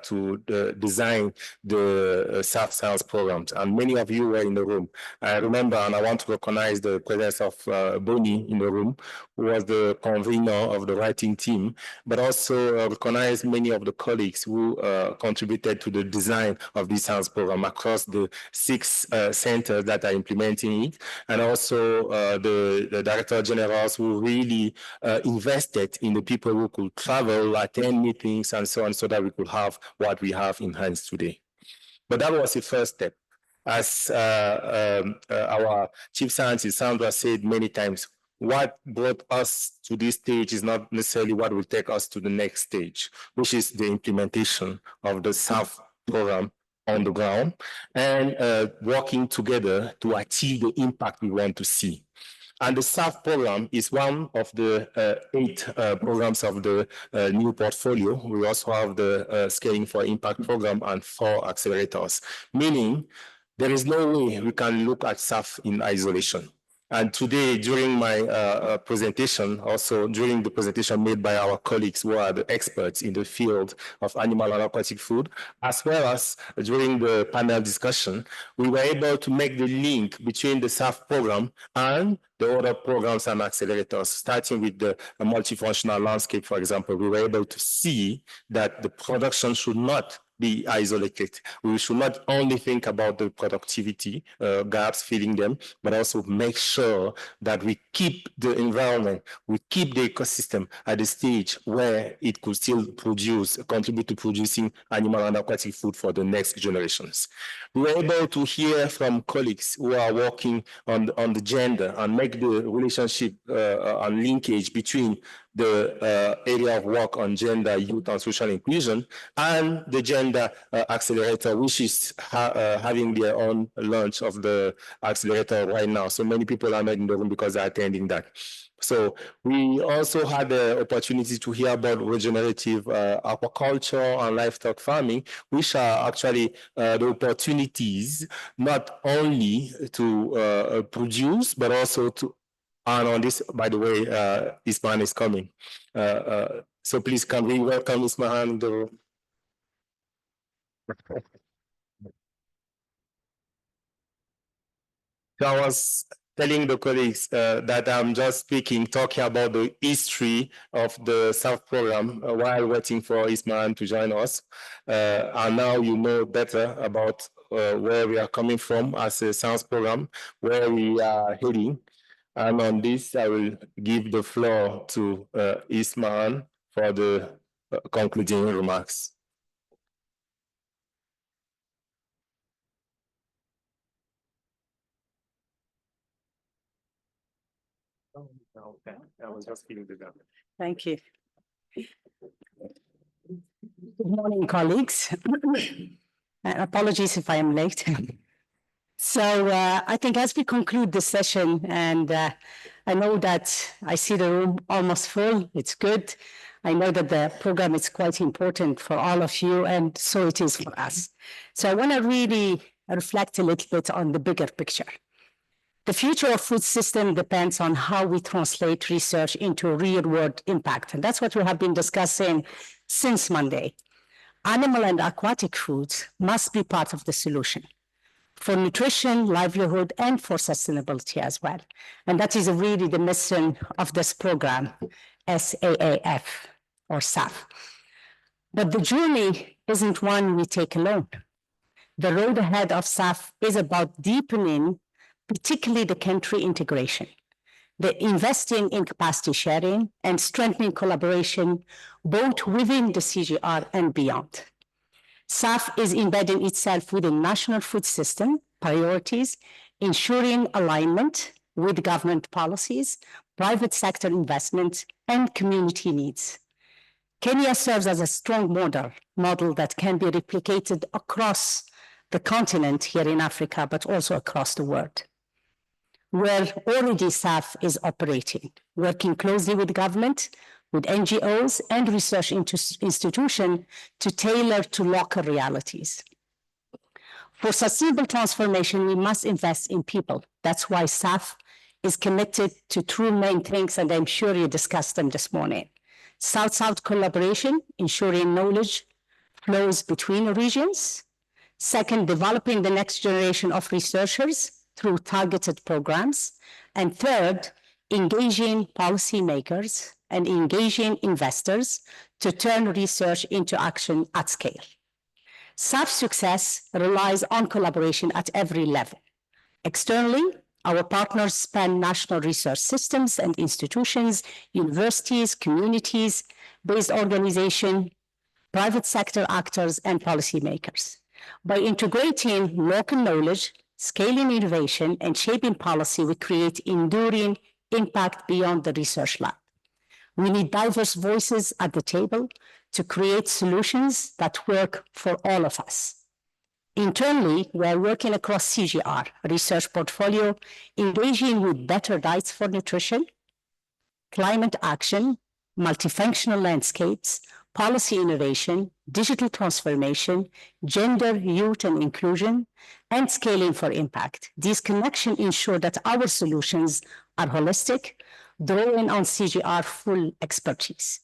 to design the SAAF science programs. And many of you were in the room. I remember, and I want to recognize the presence of Bonnie in the room, who was the convener of the writing team, but also recognize many of the colleagues who contributed to the design of this science program across the 6 centers that are implementing it, and also the director generals who really invested in the people who could travel, attend meetings, and so on, so that we could have what we have in hands today. But that was the first step. As our chief scientist, Sandra, said many times, what brought us to this stage is not necessarily what will take us to the next stage, which is the implementation of the SAAF program on the ground and working together to achieve the impact we want to see. And the SAAF program is one of the 8 programs of the new portfolio. We also have the Scaling for Impact program and 4 accelerators, meaning there is no way we can look at SAAF in isolation. And today, during my presentation, also during the presentation made by our colleagues who are the experts in the field of animal and aquatic food, as well as during the panel discussion, we were able to make the link between the SAAF program and the other programs and accelerators, starting with the multifunctional landscape, for example. We were able to see that the production should not be isolated. We should not only think about the productivity gaps, filling them, but also make sure that we keep the environment, we keep the ecosystem at the stage where it could still produce, contribute to producing animal and aquatic food for the next generations. We were able to hear from colleagues who are working on the gender and make the relationship and linkage between the area of work on gender, youth, and social inclusion, and the gender accelerator, which is having their own launch of the accelerator right now. So many people are not in the room because they're attending that. So we also had the opportunity to hear about regenerative aquaculture and livestock farming, which are actually the opportunities not only to produce, but also to. And on this, by the way, Ismahan is coming. So please, can we welcome Ismahan in the room? So I was telling the colleagues that I'm just talking about the history of the SAAF program while waiting for Ismahan to join us. And now you know better about where we are coming from as a science program, where we are heading. And on this, I will give the floor to Ismahan for the concluding remarks. Okay, I was just feeling the gap. Thank you. Good morning, colleagues. Apologies if I am late. So I think as we conclude this session, and I know that I see the room almost full, it's good. I know that the program is quite important for all of you, and so it is for us. So I want to really reflect a little bit on the bigger picture. The future of food system depends on how we translate research into real-world impact, and that's what we have been discussing since Monday. Animal and aquatic foods must be part of the solution for nutrition, livelihood, and for sustainability as well. And that is really the mission of this program, SAAF or SAAF. But the journey isn't one we take alone. The road ahead of SAAF is about deepening, particularly the country integration, the investing in capacity sharing and strengthening collaboration, both within the CGIAR and beyond. SAAF is embedding itself within national food system priorities, ensuring alignment with government policies, private sector investment, and community needs. Kenya serves as a strong model that can be replicated across the continent here in Africa, but also across the world, where already SAAF is operating, working closely with government, with NGOs and research institutions to tailor to local realities. For sustainable transformation, we must invest in people. That's why SAAF is committed to two main things, and I'm sure you discussed them this morning. South-South collaboration, ensuring knowledge flows between regions. Second, developing the next generation of researchers through targeted programs. And third, engaging policymakers and engaging investors to turn research into action at scale. SAAF's success relies on collaboration at every level. Externally, our partners span national research systems and institutions, universities, communities-based organizations, private sector actors, and policymakers. By integrating local knowledge, scaling innovation, and shaping policy, we create enduring impact beyond the research lab. We need diverse voices at the table to create solutions that work for all of us. Internally, we are working across CGIAR, research portfolio, engaging with better diets for nutrition, climate action, multifunctional landscapes, policy innovation, digital transformation, gender, youth, and inclusion, and scaling for impact. These connections ensure that our solutions are holistic, drawing on CGIAR full expertise.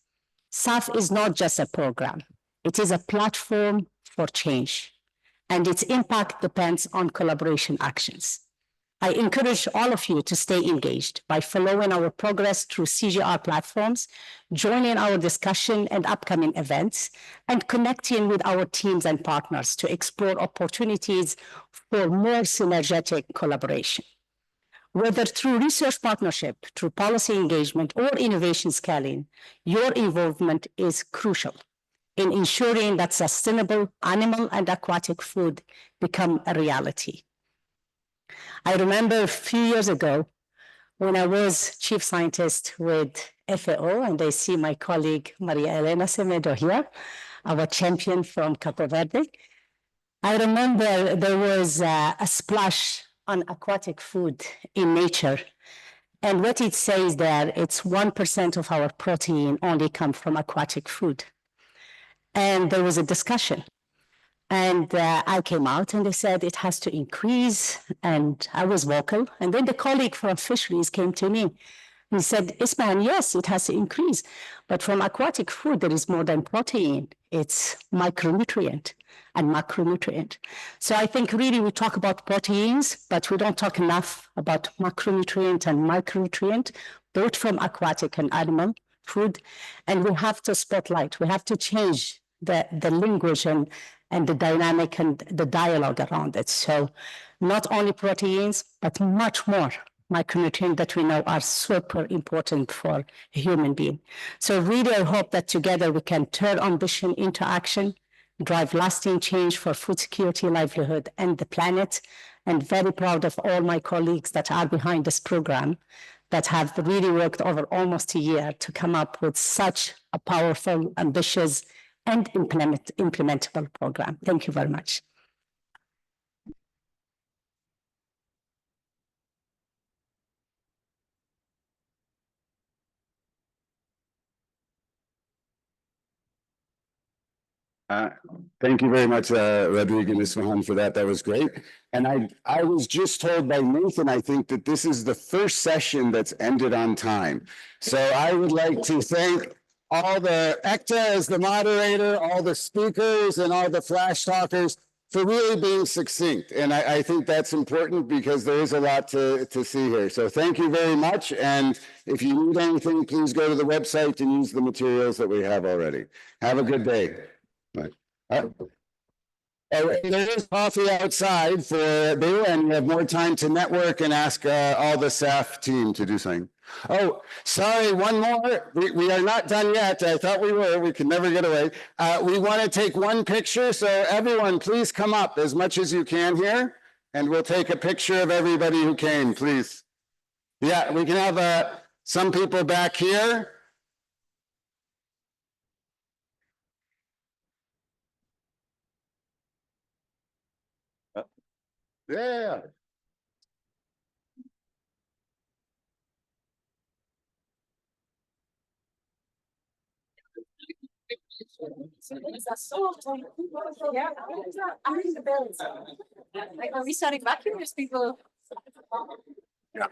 SAAF is not just a program. It is a platform for change, and its impact depends on collaboration actions. I encourage all of you to stay engaged by following our progress through CGIAR platforms, joining our discussion and upcoming events, and connecting with our teams and partners to explore opportunities for more synergetic collaboration. Whether through research partnership, through policy engagement, or innovation scaling, your involvement is crucial in ensuring that sustainable animal and aquatic food become a reality. I remember a few years ago when I was chief scientist with FAO, and I see my colleague Maria Elena Semedo here, our champion from Capo Verde. I remember there was a splash on aquatic food in Nature. And what it says there, it's 1% of our protein only come from aquatic food. And there was a discussion. And I came out and they said it has to increase, and I was vocal. And then the colleague from fisheries came to me and said, Ismahan, yes, it has to increase. But from aquatic food, there is more than protein. It's micronutrient and macronutrient. So I think really we talk about proteins, but we don't talk enough about macronutrient and micronutrient, both from aquatic and animal food. And we have to spotlight, we have to change the language and the dynamic and the dialogue around it. So not only proteins, but much more micronutrients that we know are super important for a human being. So really, I hope that together we can turn ambition into action, drive lasting change for food security, livelihood, and the planet. And very proud of all my colleagues that are behind this program that have really worked over almost a year to come up with such a powerful, ambitious, and implementable program. Thank you very much. Thank you very much, Rodrigo and Isfahan, for that. That was great. And I was just told by Nathan, I think that this is the first session that's ended on time. So I would like to thank all the ECTA as the moderator, all the speakers and all the flash talkers for really being succinct. And I think that's important because there is a lot to see here. So thank you very much. And if you need anything, please go to the website and use the materials that we have already. Have a good day. Bye. There is coffee outside for Bill, and you have more time to network and ask all the SAAF team to do something. Oh, sorry, one more. We are not done yet. I thought we were. We could never get away. We want to take one picture, so everyone, please come up as much as you can here, and we'll take a picture of everybody who came, please. Yeah, we can have some people back here. Yeah. Like, are we starting vacuum? There's people. Yeah.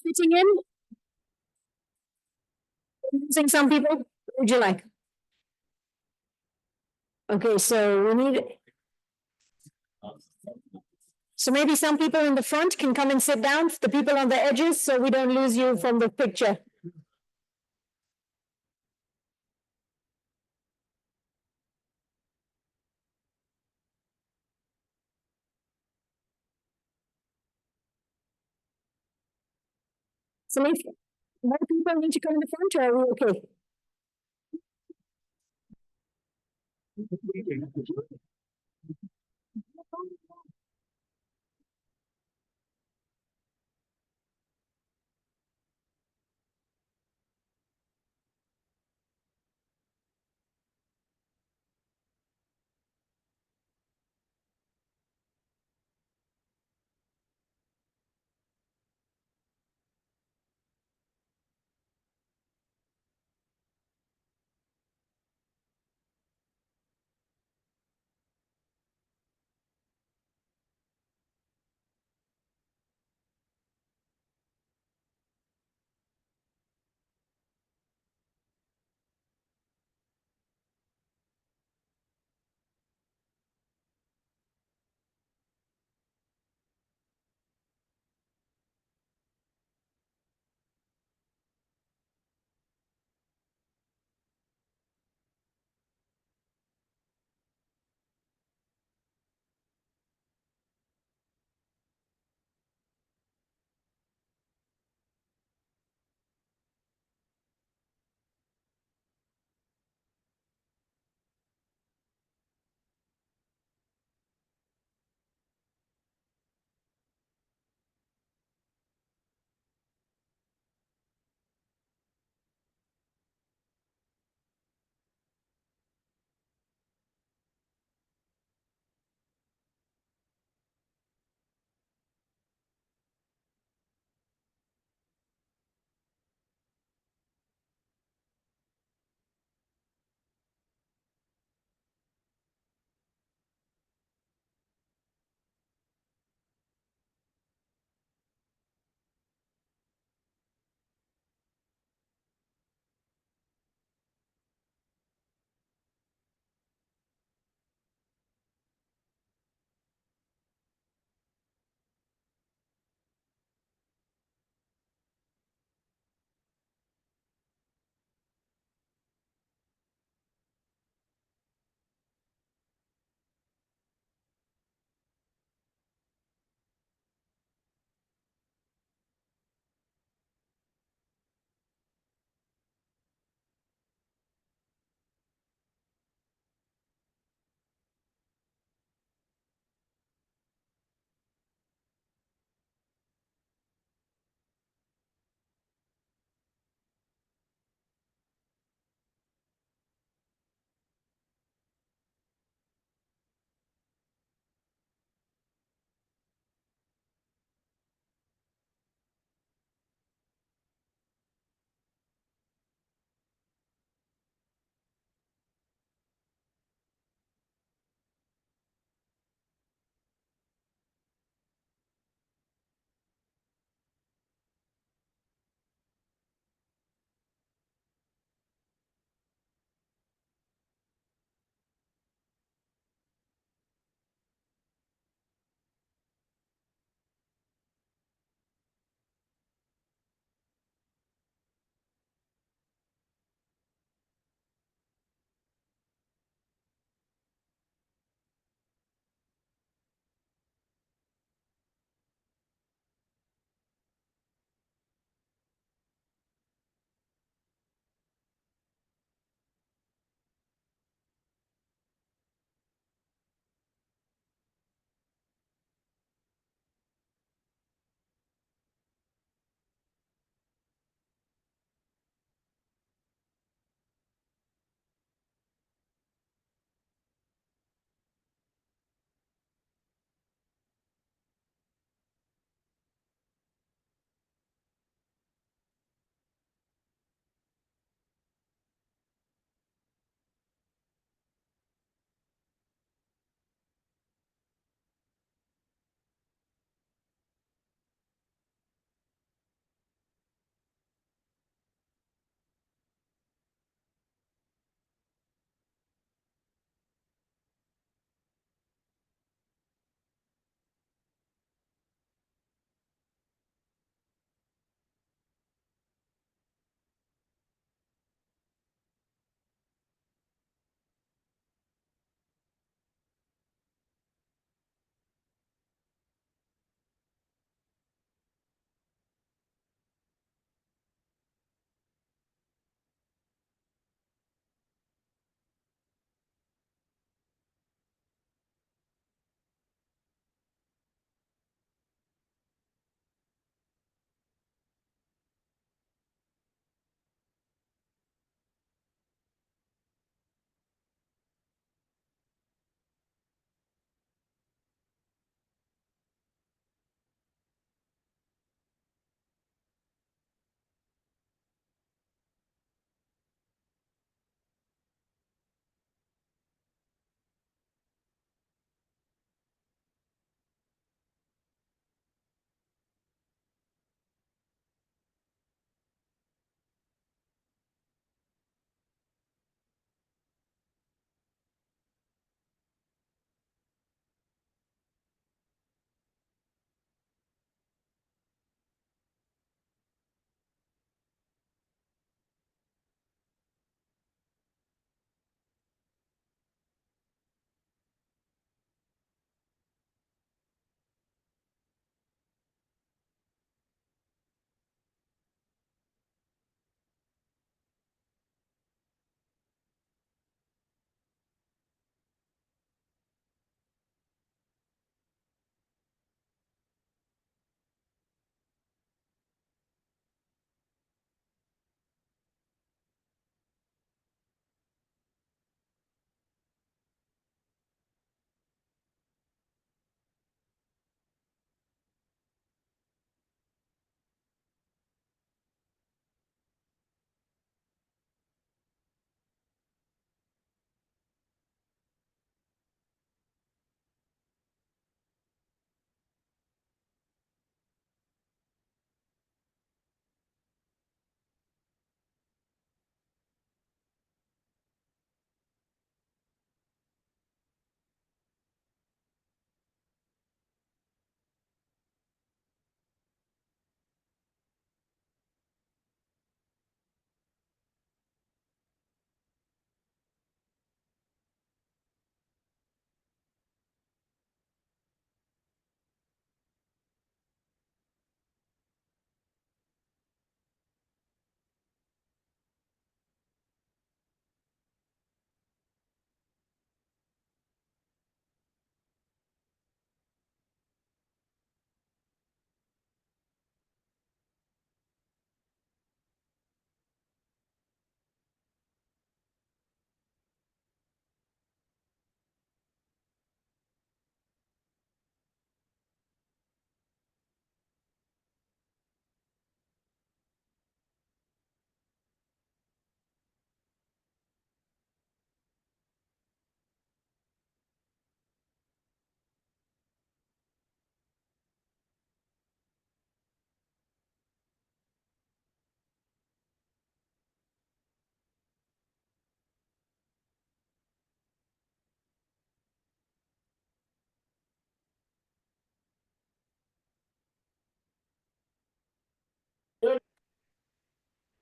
Fitting in? Losing some people? What would you like? Okay, so we need. So maybe some people in the front can come and sit down, the people on the edges, so we don't lose you from the picture. So maybe more people need to come in the front, or are we okay?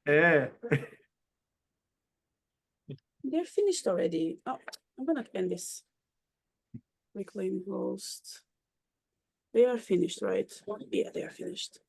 Yeah. They're finished already. Oh, I'm gonna end this. Reclaim host. They are finished, right? Yeah, they are finished.